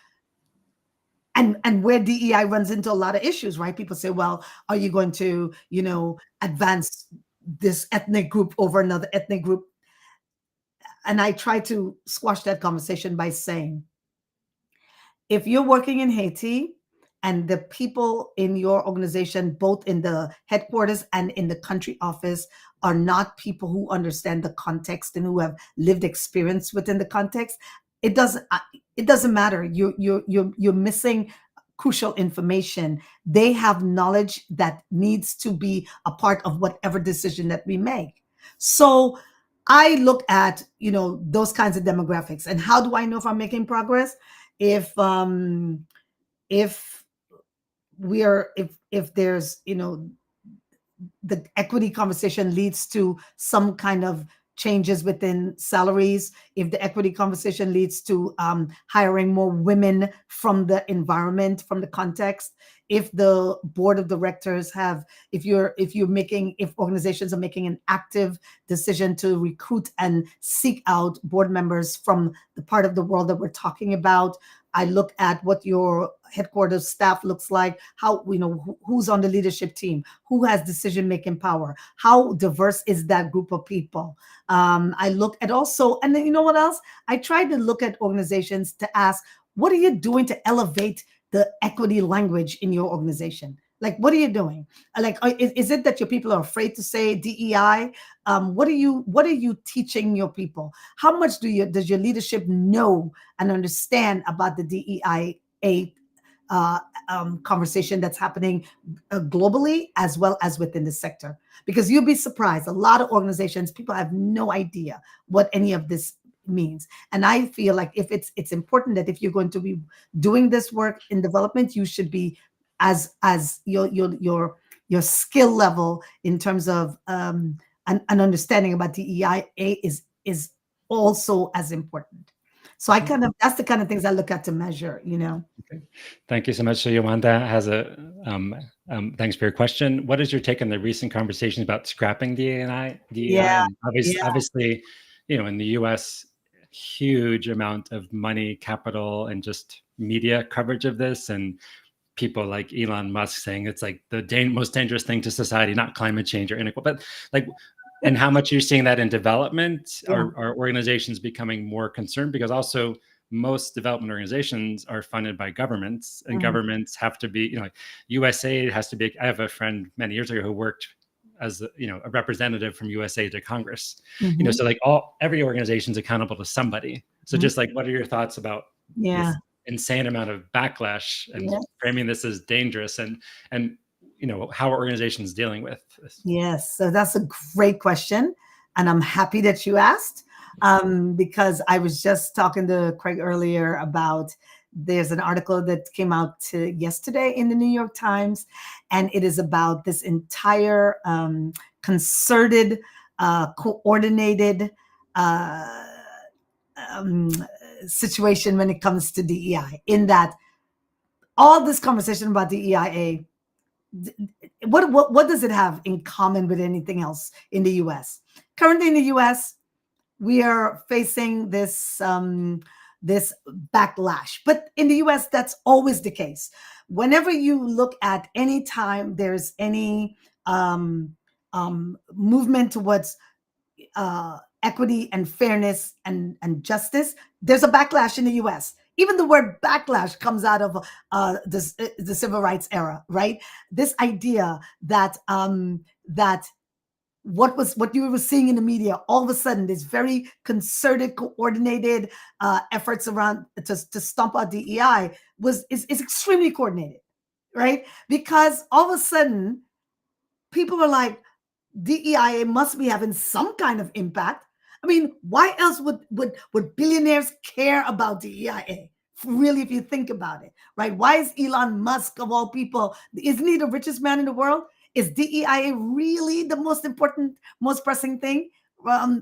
and where DEI runs into a lot of issues, right? People say, well, are you going to, advance this ethnic group over another ethnic group? And I try to squash that conversation by saying, if you're working in Haiti and the people in your organization, both in the headquarters and in the country office, are not people who understand the context and who have lived experience within the context, it doesn't matter. You're missing crucial information. They have knowledge that needs to be a part of whatever decision that we make. So I look at, those kinds of demographics. And how do I know if I'm making progress? If there's, the equity conversation leads to some kind of changes within salaries, if the equity conversation leads to hiring more women from the environment, from the context, if the board of directors have, if organizations are making an active decision to recruit and seek out board members from the part of the world that we're talking about. I look at what your headquarters staff looks like, how, who's on the leadership team, who has decision-making power, how diverse is that group of people. I look at also, and then you know what else? I try to look at organizations to ask, what are you doing to elevate the equity language in your organization? Like, what are you doing? Like, is it that your people are afraid to say DEI? What are you teaching your people? How much does your leadership know and understand about the DEI conversation that's happening globally as well as within the sector? Because you'll be surprised, a lot of organizations, people have no idea what any of this means. And I feel like if it's important that if you're going to be doing this work in development, you should be as your skill level in terms of an understanding about DEI is also as important. So that's the kind of things I look at to measure, Okay. Thank you so much. So Yolanda has thanks for your question. What is your take on the recent conversations about scrapping DEI? Yeah, And obviously, in the US, huge amount of money, capital, and just media coverage of this, and people like Elon Musk saying it's like the most dangerous thing to society, not climate change or inequality, but like, and how much you're seeing that in development. Are organizations becoming more concerned? Because also most development organizations are funded by governments, and governments have to be, like USAID has to be. I have a friend many years ago who worked as a representative from USA to Congress. So like every organization is accountable to somebody. So just like, what are your thoughts about this insane amount of backlash and framing this as dangerous, and how are organizations dealing with this? Yes, so that's a great question, and I'm happy that you asked, because I was just talking to Craig earlier about, there's an article that came out yesterday in the New York Times, and it is about this entire concerted, coordinated situation when it comes to DEI, in that all this conversation about DEIA, what does it have in common with anything else in the US? Currently in the US, we are facing this backlash. But in the US, that's always the case. Whenever you look at any time there's any movement towards equity and fairness and justice, there's a backlash in the US. Even the word backlash comes out of the civil rights era, right? This idea that what you were seeing in the media, all of a sudden, this very concerted, coordinated efforts around to stomp out DEI is extremely coordinated, right? Because all of a sudden, people are like, DEIA must be having some kind of impact. I mean, why else would billionaires care about DEIA? Really, if you think about it, right? Why is Elon Musk, of all people, isn't he the richest man in the world? Is DEIA really the most important, most pressing thing? Why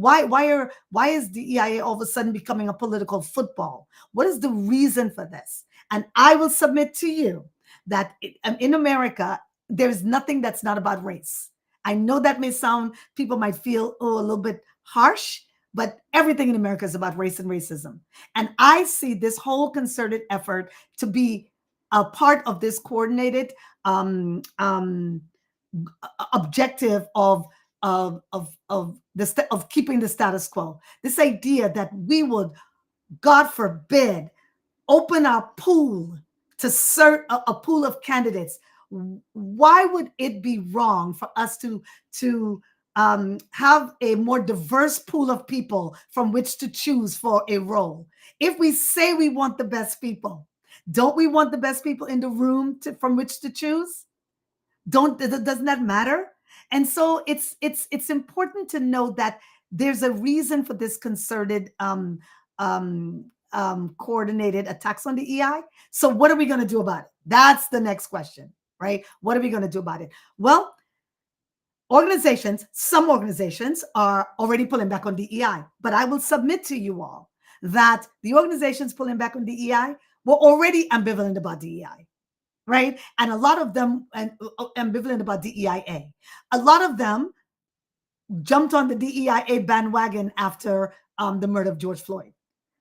is DEIA all of a sudden becoming a political football? What is the reason for this? And I will submit to you that in America, there's nothing that's not about race. I know that may sound, people might feel a little bit harsh, but everything in America is about race and racism. And I see this whole concerted effort to be a part of this coordinated objective of keeping the status quo. This idea that we would, God forbid, open our pool to serve a pool of candidates. Why would it be wrong for us to have a more diverse pool of people from which to choose for a role? If we say we want the best people, don't we want the best people in the room from which to choose? Doesn't that matter? And so it's important to know that there's a reason for this concerted coordinated attacks on the EI. So what are we going to do about it? That's the next question, right? What are we going to do about it? Well, some organizations are already pulling back on DEI, but I will submit to you all that the organizations pulling back on DEI were already ambivalent about DEI, right? And a lot of them ambivalent about DEIA. A lot of them jumped on the DEIA bandwagon after the murder of George Floyd.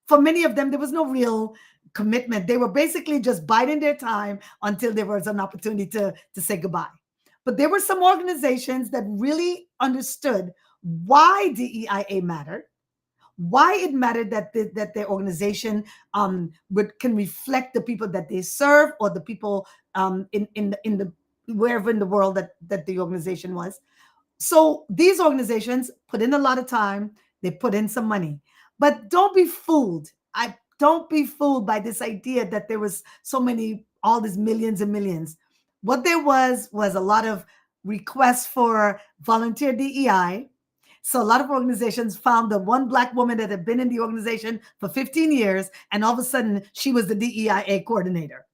For many of them, there was no real commitment. They were basically just biding their time until there was an opportunity to say goodbye. But there were some organizations that really understood why DEIA mattered, why it mattered that their organization can reflect the people that they serve, or the people in the wherever in the world that the organization was. So these organizations put in a lot of time, they put in some money, but don't be fooled. Don't be fooled by this idea that there was all these millions and millions. What there was a lot of requests for volunteer DEI. So a lot of organizations found the one Black woman that had been in the organization for 15 years, and all of a sudden she was the DEIA coordinator.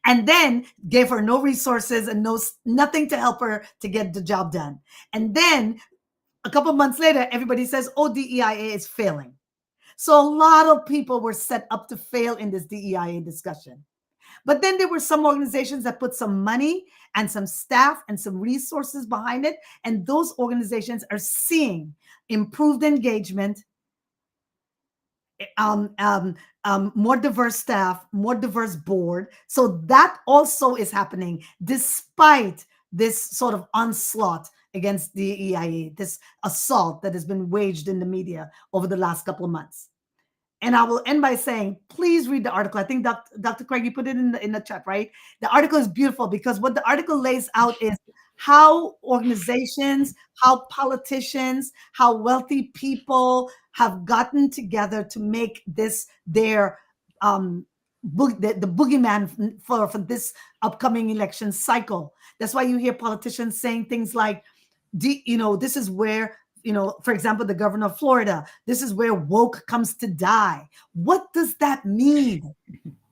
And then gave her no resources and nothing to help her to get the job done. And then a couple of months later, everybody says, oh, DEIA is failing. So a lot of people were set up to fail in this DEIA discussion. But then there were some organizations that put some money and some staff and some resources behind it. And those organizations are seeing improved engagement, more diverse staff, more diverse board. So that also is happening despite this sort of onslaught against the DEIA, this assault that has been waged in the media over the last couple of months. And I will end by saying, please read the article. I think Dr. Craig, you put it in the chat, right? The article is beautiful because what the article lays out is how organizations, how politicians, how wealthy people have gotten together to make this their the boogeyman for this upcoming election cycle. That's why you hear politicians saying things like, this is where, for example, the governor of Florida, this is where woke comes to die. What does that mean?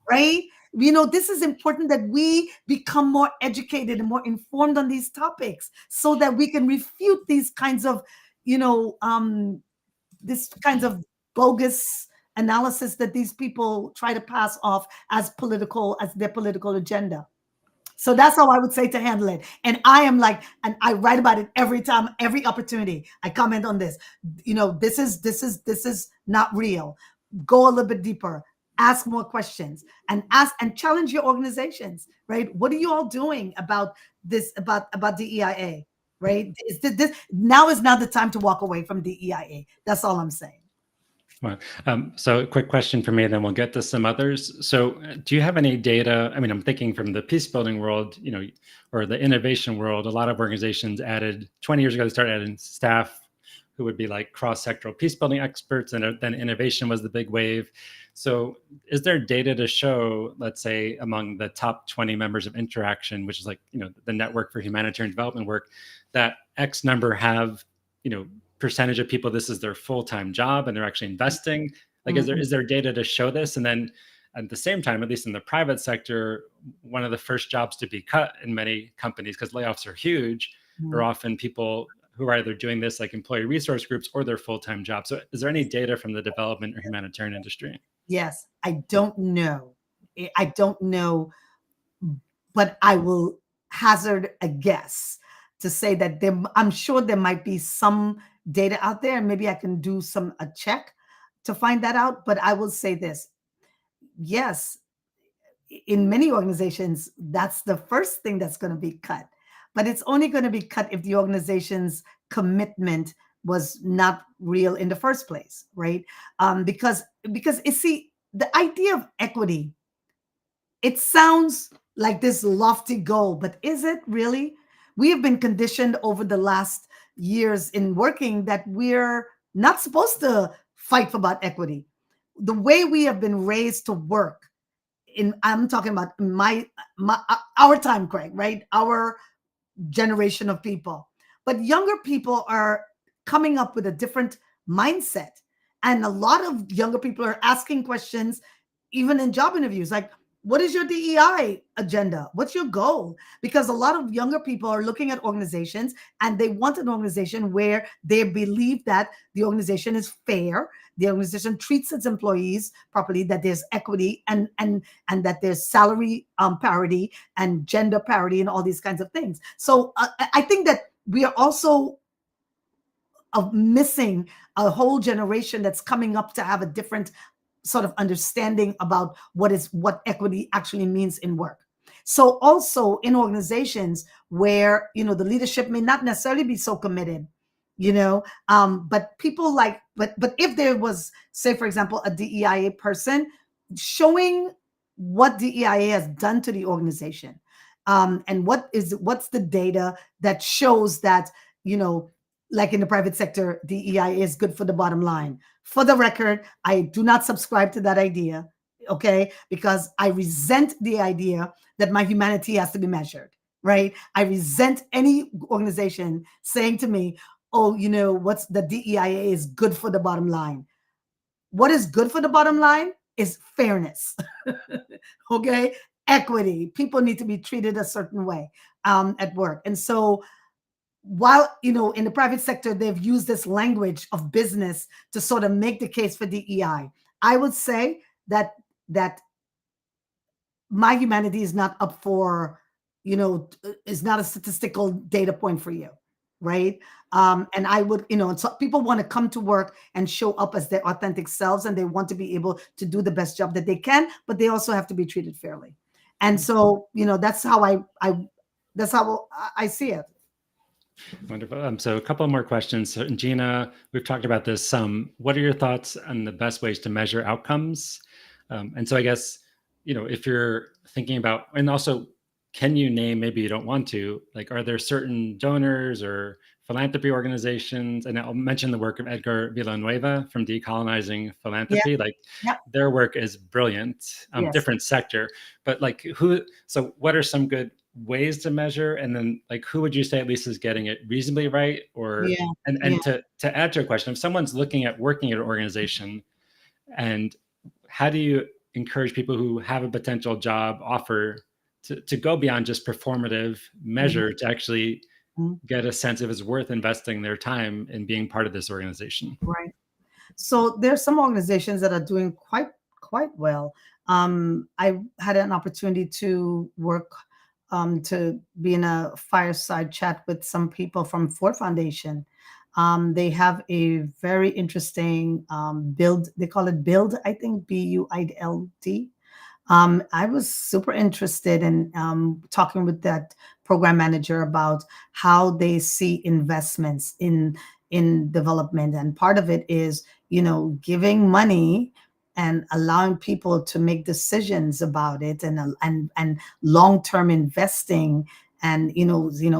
Right? This is important that we become more educated and more informed on these topics so that we can refute these kinds of, bogus analysis that these people try to pass off as their political agenda. So that's how I would say to handle it. And I am and I write about it every time, every opportunity. I comment on this. This is not real. Go a little bit deeper. Ask more questions and challenge your organizations, right? What are you all doing about this, about DEIA, right? Now is not the time to walk away from DEIA. That's all I'm saying. Well, so a quick question for me, then we'll get to some others. So do you have any data? I mean, I'm thinking from the peace building world, or the innovation world, a lot of organizations 20 years ago, they started adding staff who would be like cross-sectoral peace building experts, and then innovation was the big wave. So is there data to show, let's say, among the top 20 members of Interaction, which is the network for humanitarian development work, that X number have, percentage of people, this is their full-time job and they're actually investing? Like, is there data to show this? And then at the same time, at least in the private sector, one of the first jobs to be cut in many companies, because layoffs are huge, are often people who are either doing this like employee resource groups or their full-time job. So is there any data from the development or humanitarian industry? Yes, I don't know, but I will hazard a guess to say that I'm sure there might be some data out there, and maybe I can do a check to find that out. But I will say this: yes, in many organizations, that's the first thing that's going to be cut. But it's only going to be cut if the organization's commitment was not real in the first place, right? Because you see, the idea of equity, it sounds like this lofty goal, but is it really? We have been conditioned over the last years in working that we're not supposed to fight for about equity. The way we have been raised to work, I'm talking about our time, Craig, right? Our generation of people. But younger people are coming up with a different mindset. And a lot of younger people are asking questions, even in job interviews, like, what is your DEI agenda? What's your goal? Because a lot of younger people are looking at organizations and they want an organization where they believe that the organization is fair, the organization treats its employees properly, that there's equity and that there's salary parity and gender parity and all these kinds of things. So I think that we are also missing a whole generation that's coming up to have a different sort of understanding about what equity actually means in work. So also in organizations where, the leadership may not necessarily be so committed, but people but if there was, say, for example, a DEIA person showing what DEIA has done to the organization, and what's the data that shows that, like in the private sector, DEI is good for the bottom line. For the record, I do not subscribe to that idea, okay? Because I resent the idea that my humanity has to be measured, right? I resent any organization saying to me, oh, what's the DEIA is good for the bottom line. What is good for the bottom line is fairness, okay? Equity. People need to be treated a certain way at work. And so while in the private sector they've used this language of business to sort of make the case for DEI, I would say that my humanity is not up for, is not a statistical data point for you, right? And I would, so people want to come to work and show up as their authentic selves, and they want to be able to do the best job that they can, but they also have to be treated fairly. And so, that's how I see it. Wonderful. So a couple more questions. So, Gina, we've talked about this some. What are your thoughts on the best ways to measure outcomes? And so I guess, if you're thinking about, and also, can you name, maybe you don't want to, like, are there certain donors or philanthropy organizations? And I'll mention the work of Edgar Villanueva from Decolonizing Philanthropy. Their work is brilliant, Yes. different sector, but so what are some good ways to measure? And then who would you say at least is getting it reasonably right? Or, to add to a question, if someone's looking at working at an organization, and how do you encourage people who have a potential job offer to go beyond just performative measure to actually get a sense if it's worth investing their time in being part of this organization? Right. So there's some organizations that are doing quite well. I had an opportunity to work to be in a fireside chat with some people from Ford Foundation. They have a very interesting build. They call it Build, I think, BUILD. I was super interested in talking with that program manager about how they see investments in development, and part of it is giving money and allowing people to make decisions about it, and long-term investing, and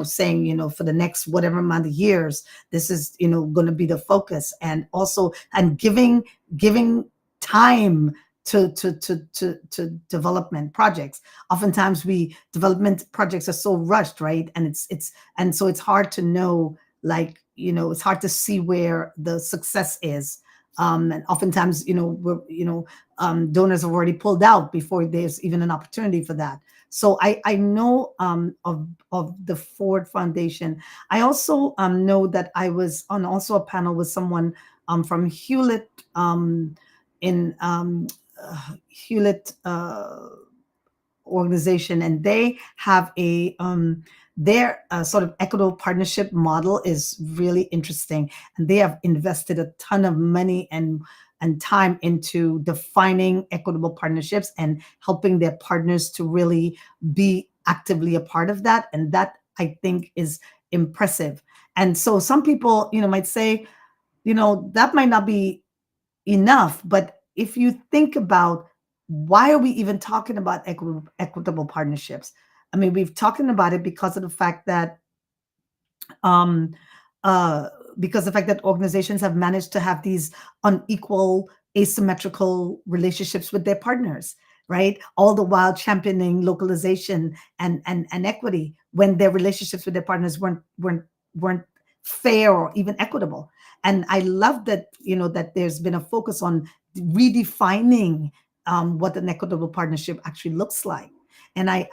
saying for the next whatever amount of years this is going to be the focus, and also giving time to development projects. Oftentimes development projects are so rushed, right? And so it's hard to know, it's hard to see where the success is. And oftentimes, donors have already pulled out before there's even an opportunity for that. So I know of the Ford Foundation. I also know that I was on also a panel with someone from Hewlett Hewlett organization, and they have their sort of equitable partnership model is really interesting, and they have invested a ton of money and time into defining equitable partnerships and helping their partners to really be actively a part of that, and that I think is impressive. And so some people might say that might not be enough, but if you think about why are we even talking about equitable partnerships? I mean, we've talking about it because of the fact that organizations have managed to have these unequal, asymmetrical relationships with their partners, right? All the while championing localization and equity when their relationships with their partners weren't fair or even equitable. And I love that that there's been a focus on redefining what an equitable partnership actually looks like. And I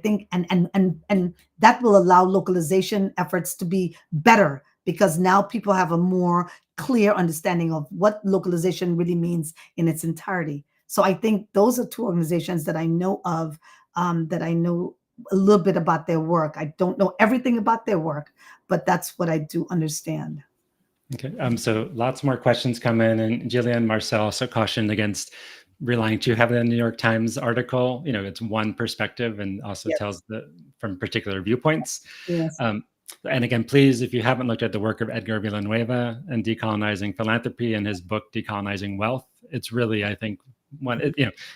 think and that will allow localization efforts to be better, because now people have a more clear understanding of what localization really means in its entirety. So I think those are two organizations that I know of, that I know a little bit about their work. I don't know everything about their work, but that's what I do understand. Okay, so lots more questions come in, and Jillian Marcel also cautioned against relying too heavily on the New York Times article. It's one perspective and also Yes. tells from particular viewpoints. Yes. And again, please, if you haven't looked at the work of Edgar Villanueva and decolonizing philanthropy and his book Decolonizing Wealth, it's really, I think,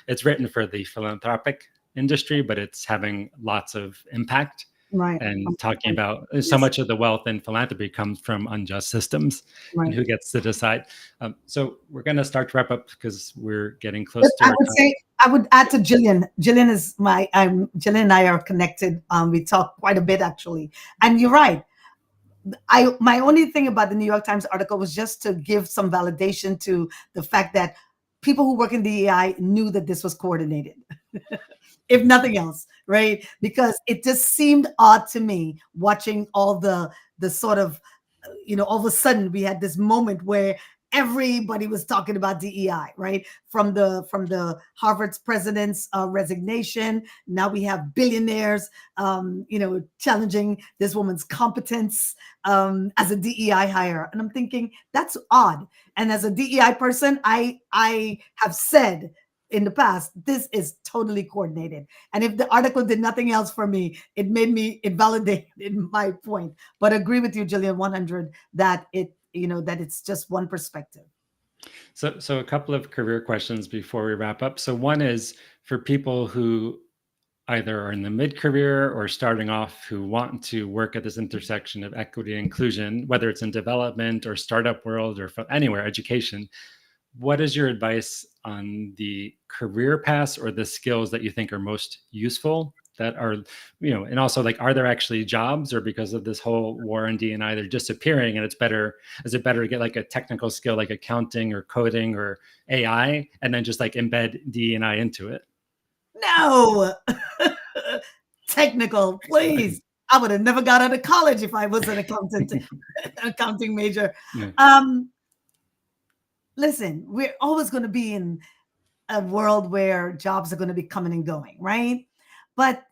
it's written for the philanthropic industry, but it's having lots of impact. Right. And talking about so much of the wealth in philanthropy comes from unjust systems, Right. and who gets to decide. So we're going to start to wrap up because we're getting close to our time. I would add to Jillian. Jillian is Jillian and I are connected. We talk quite a bit, actually. And you're right. My only thing about the New York Times article was just to give some validation to the fact that people who work in DEI knew that this was coordinated. If nothing else, right? Because it just seemed odd to me watching all the sort of, all of a sudden we had this moment where everybody was talking about DEI, right? From the Harvard's president's resignation. Now we have billionaires, challenging this woman's competence as a DEI hire. And I'm thinking, that's odd. And as a DEI person, I have said in the past, this is totally coordinated. And if the article did nothing else for me, it validated my point. But agree with you, Jillian, 100, that that it's just one perspective. So a couple of career questions before we wrap up. So one is for people who either are in the mid-career or starting off, who want to work at this intersection of equity and inclusion, whether it's in development or startup world or anywhere, education. What is your advice on the career paths or the skills that you think are most useful that are, and also, like, are there actually jobs, or because of this whole war on D&I, they're disappearing, and is it better to get like a technical skill like accounting or coding or AI and then just like embed D&I into it? No, technical, please. I would have never got out of college if I was an accounting major. Yeah. Listen, we're always going to be in a world where jobs are going to be coming and going, right? But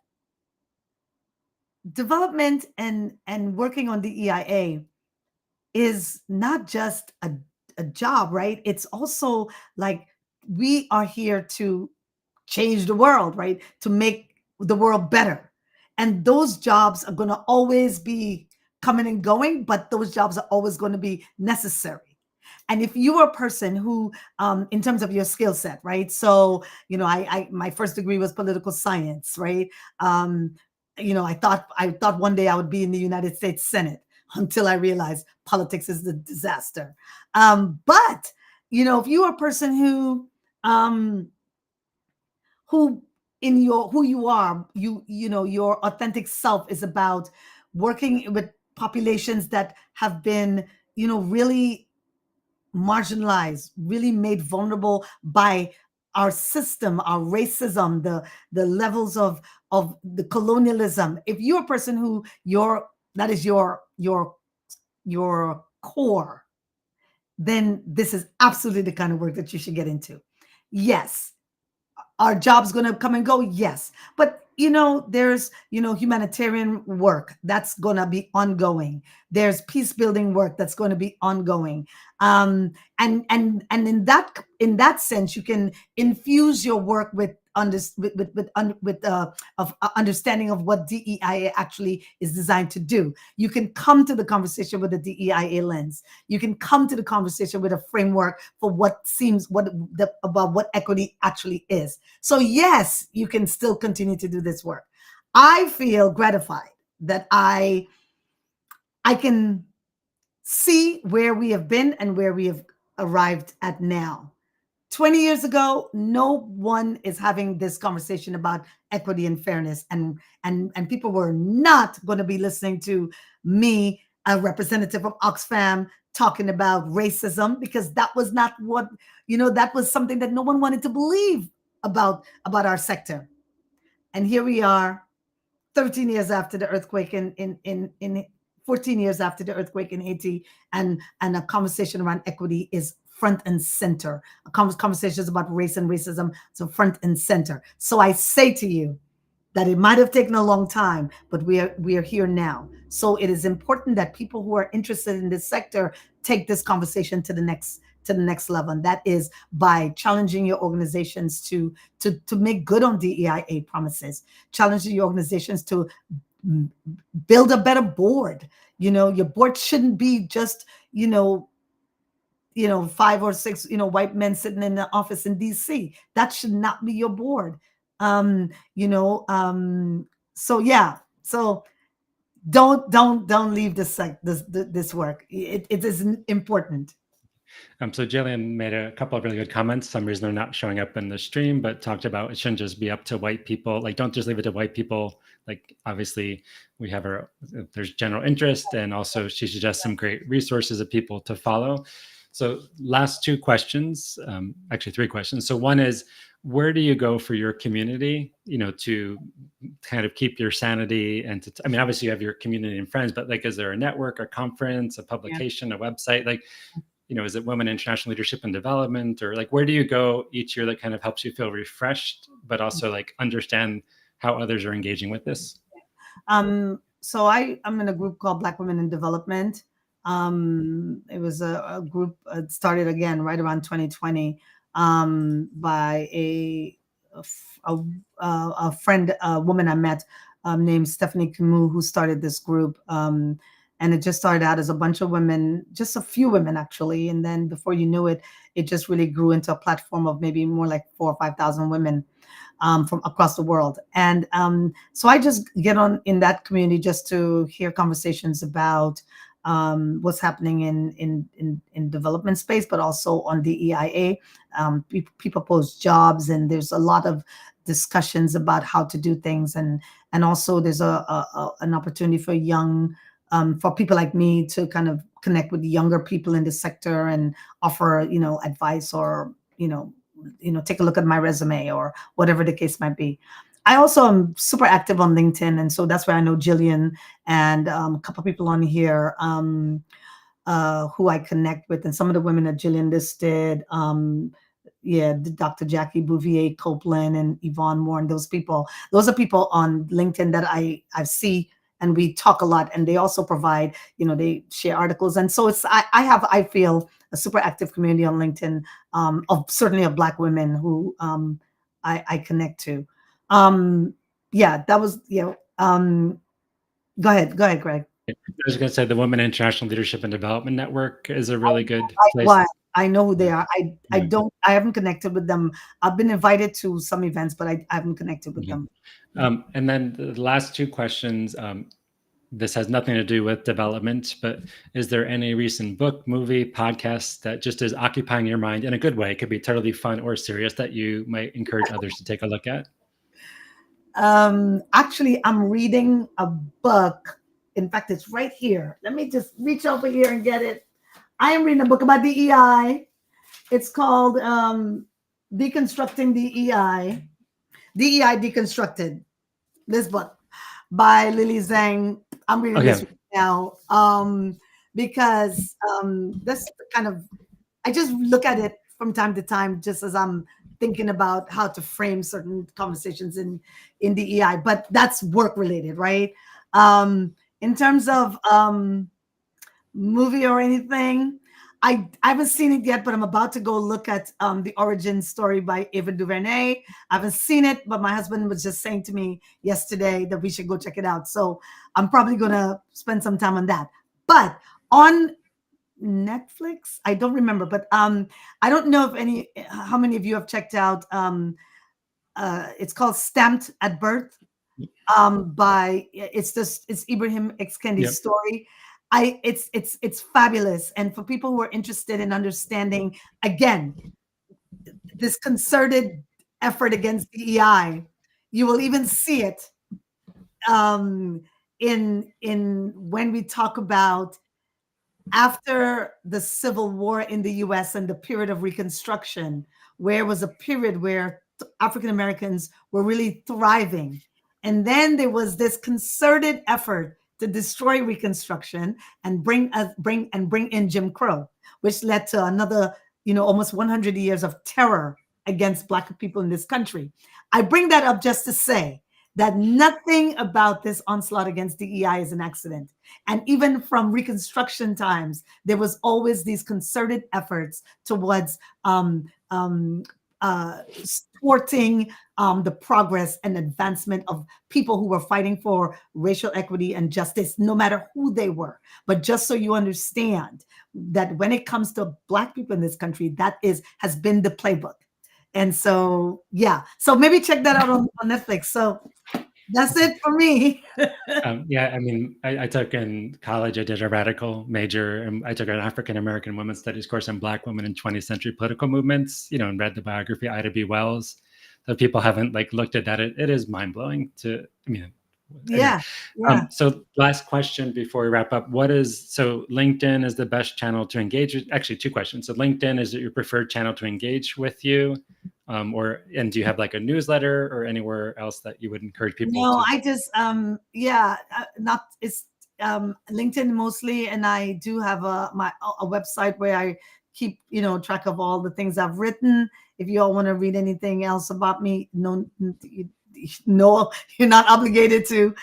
development and working on the EIA is not just a job, right? It's also like, we are here to change the world, right? To make the world better. And those jobs are going to always be coming and going, but those jobs are always going to be necessary. And if you are a person who, in terms of your skill set, right? So, my first degree was political science, right? I thought one day I would be in the United States Senate, until I realized politics is a disaster. But, if you are a person who in who you are, your authentic self is about working with populations that have been, really marginalized, really made vulnerable by our system, our racism, the levels of the colonialism. If you're a person who that is your core, then this is absolutely the kind of work that you should get into. Yes. Are jobs going to come and go? Yes. But, there's, humanitarian work that's going to be ongoing. There's peace building work that's going to be ongoing. And in that sense, you can infuse your work with understanding of what DEIA actually is designed to do. You can come to the conversation with a DEIA lens. You can come to the conversation with a framework for about what equity actually is. So yes, you can still continue to do this work. I feel gratified that I can see where we have been and where we have arrived at now. 20 years ago, no one is having this conversation about equity and fairness, and people were not going to be listening to me, a representative of Oxfam, talking about racism, because that was not what, that was something that no one wanted to believe about our sector. And here we are, 13 years after the earthquake in 14 years after the earthquake in Haiti, and a conversation around equity is front and center. Conversations about race and racism, so front and center. So I say to you that it might have taken a long time, but we are here now. So it is important that people who are interested in this sector take this conversation to the next level, and that is by challenging your organizations to make good on DEIA promises, challenging your organizations to build a better board. Your board shouldn't be just 5 or 6 white men sitting in the office in DC. That should not be your board. So yeah, so don't leave this work. It is important. So Jillian made a couple of really good comments. Some reason they're not showing up in the stream, but talked about it shouldn't just be up to white people. Like, don't just leave it to white people. Like, obviously we have there's general interest, and also she suggests some great resources of people to follow. So last 2 questions, actually 3 questions. So one is, where do you go for your community, to kind of keep your sanity? And obviously you have your community and friends, but like, is there a network, a conference, a publication, a website? Like, is it Women in International Leadership and Development, or like, where do you go each year that kind of helps you feel refreshed, but also like understand how others are engaging with this? So I'm in a group called Black Women in Development. It was a group started again right around 2020 by a friend, a woman I met named Stephanie Camus, who started this group. And it just started out as a bunch of women, just a few women actually. And then before you knew it, it just really grew into a platform of maybe more like 4,000 or 5,000 women from across the world. And so I just get on in that community just to hear conversations about what's happening in development space, but also on DEIA. People post jobs, and there's a lot of discussions about how to do things. And also there's an opportunity for people like me to kind of connect with younger people in the sector and offer, advice, or, take a look at my resume or whatever the case might be. I also am super active on LinkedIn. And so that's where I know Jillian and a couple of people on here who I connect with. And some of the women that Jillian listed, Dr. Jackie Bouvier Copeland and Yvonne Moore, and those are people on LinkedIn that I see, and we talk a lot, and they also provide, they share articles. And so I feel a super active community on LinkedIn certainly of Black women who I connect to. That was, go ahead, Greg. I was going to say the Women in International Leadership and Development Network is a really good place. I know who they are. I haven't connected with them. I've been invited to some events, but I haven't connected with them. And then the last 2 questions, this has nothing to do with development, but is there any recent book, movie, podcast that just is occupying your mind in a good way? It could be totally fun or serious that you might encourage others to take a look at. Actually, I'm reading a book. In fact, it's right here. Let me just reach over here and get it. I am reading a book about DEI. It's called Deconstructing DEI. DEI Deconstructed. This book by Lily Zhang. I'm reading this right now because this kind of, I just look at it from time to time just as I'm thinking about how to frame certain conversations in DEI, but that's work related, right? In terms of movie or anything, I haven't seen it yet, but I'm about to go look at The Origin Story by Ava DuVernay. I haven't seen it, but my husband was just saying to me yesterday that we should go check it out. So I'm probably going to spend some time on that. But on Netflix, I don't remember, but I don't know how many of you have checked out. It's called Stamped at Birth. It's Ibrahim X Kendi's story. It's fabulous, and for people who are interested in understanding again this concerted effort against DEI, you will even see it in when we talk about after the Civil War in the US and the period of Reconstruction, where was a period where African Americans were really thriving. And then there was this concerted effort to destroy Reconstruction and bring in Jim Crow, which led to another, almost 100 years of terror against Black people in this country. I bring that up just to say that nothing about this onslaught against DEI is an accident. And even from Reconstruction times, there was always these concerted efforts towards thwarting the progress and advancement of people who were fighting for racial equity and justice, no matter who they were. But just so you understand that when it comes to Black people in this country, that has been the playbook. And so, yeah. So maybe check that out on Netflix. So that's it for me. Yeah, I mean, I took in college, I did a radical major, and I took an African-American women's studies course on Black women in 20th century political movements, and read the biography, Ida B. Wells. So if people haven't looked at that, it is mind-blowing Yeah. So last question before we wrap up, so LinkedIn is the best channel to engage with? Actually, two questions. So LinkedIn, is it your preferred channel to engage with you? And do you have a newsletter or anywhere else that you would encourage people to? No, I just, it's LinkedIn mostly. And I do have a website where I keep, track of all the things I've written. If you all want to read anything else about me, no, you're not obligated to.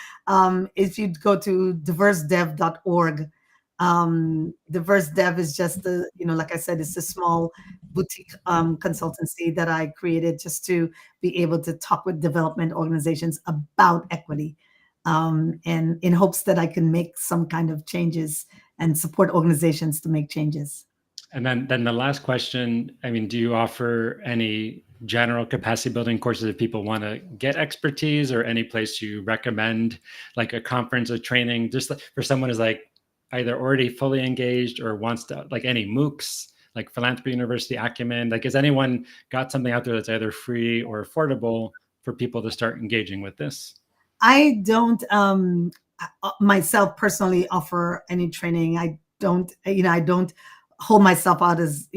If you go to DiverseDEV.org, DiverseDEV is just like I said, it's a small boutique consultancy that I created just to be able to talk with development organizations about equity, and in hopes that I can make some kind of changes and support organizations to make changes. And then the last question, do you offer any general capacity building courses if people want to get expertise, or any place you recommend, like a conference or training, just for someone who's either already fully engaged or wants to, any MOOCs, like Philanthropy University, Acumen, has anyone got something out there that's either free or affordable for people to start engaging with this? I don't myself personally offer any training. I don't hold myself out as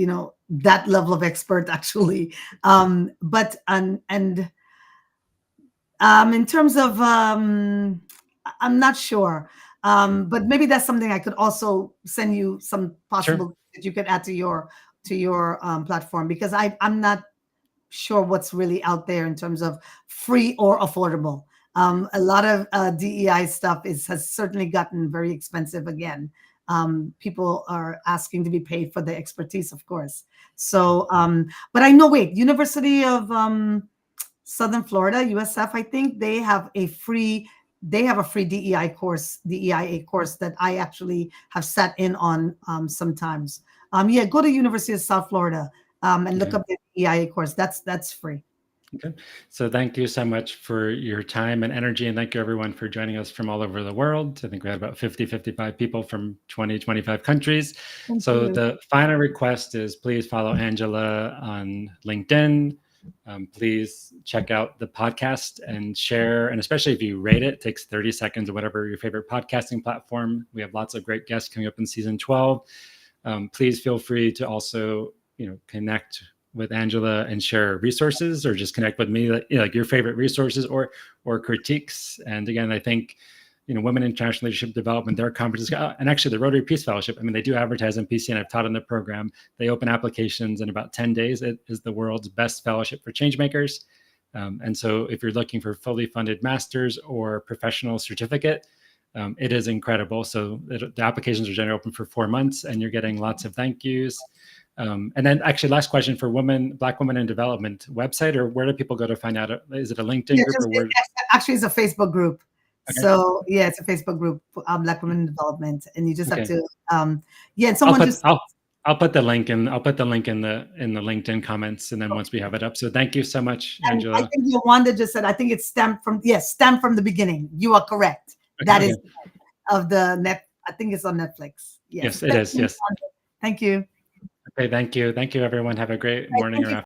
that level of expert, actually, but in terms of I'm not sure, but maybe that's something I could also send you some possible Sure. that you could add to your platform, because I'm not sure what's really out there in terms of free or affordable. A lot of DEI stuff has certainly gotten very expensive again. People are asking to be paid for the expertise, of course. So, but I know, University of Southern Florida, USF, I think they have a free DEI course, DEIA course that I actually have sat in on sometimes. Go to University of South Florida and look up the DEIA course. That's free. Okay. So thank you so much for your time and energy. And thank you everyone for joining us from all over the world. I think we had about 55 people from 25 countries. Thank so you. The final request is please follow Angela on LinkedIn. Please check out the podcast and share. And especially if you rate it, it takes 30 seconds or whatever your favorite podcasting platform. We have lots of great guests coming up in season 12. Please feel free to also, connect with Angela and share resources, or just connect with me, like your favorite resources or critiques. And again, I think, Women in International Leadership Development, their conferences, and actually the Rotary Peace Fellowship, they do advertise on PC, and I've taught in the program. They open applications in about 10 days. It is the world's best fellowship for change makers. And so if you're looking for fully funded master's or professional certificate, it is incredible. So the applications are generally open for 4 months, and you're getting lots of thank yous. And then actually last question for Black Women in Development website, or where do people go to find out? Is it a LinkedIn group? Actually, it's a Facebook group. Okay. So it's a Facebook group, Black Women in Development, and you just have to, I'll put the link in. I'll put the link in the LinkedIn comments, and then once we have it up. So thank you so much, Angela. I think Yolanda just said, I think it's stemmed from the beginning. You are correct. Okay, that is of the net. I think it's on Netflix. Yes, it is. Yes. Thank you. Okay, thank you. Thank you, everyone. Have a great morning or afternoon.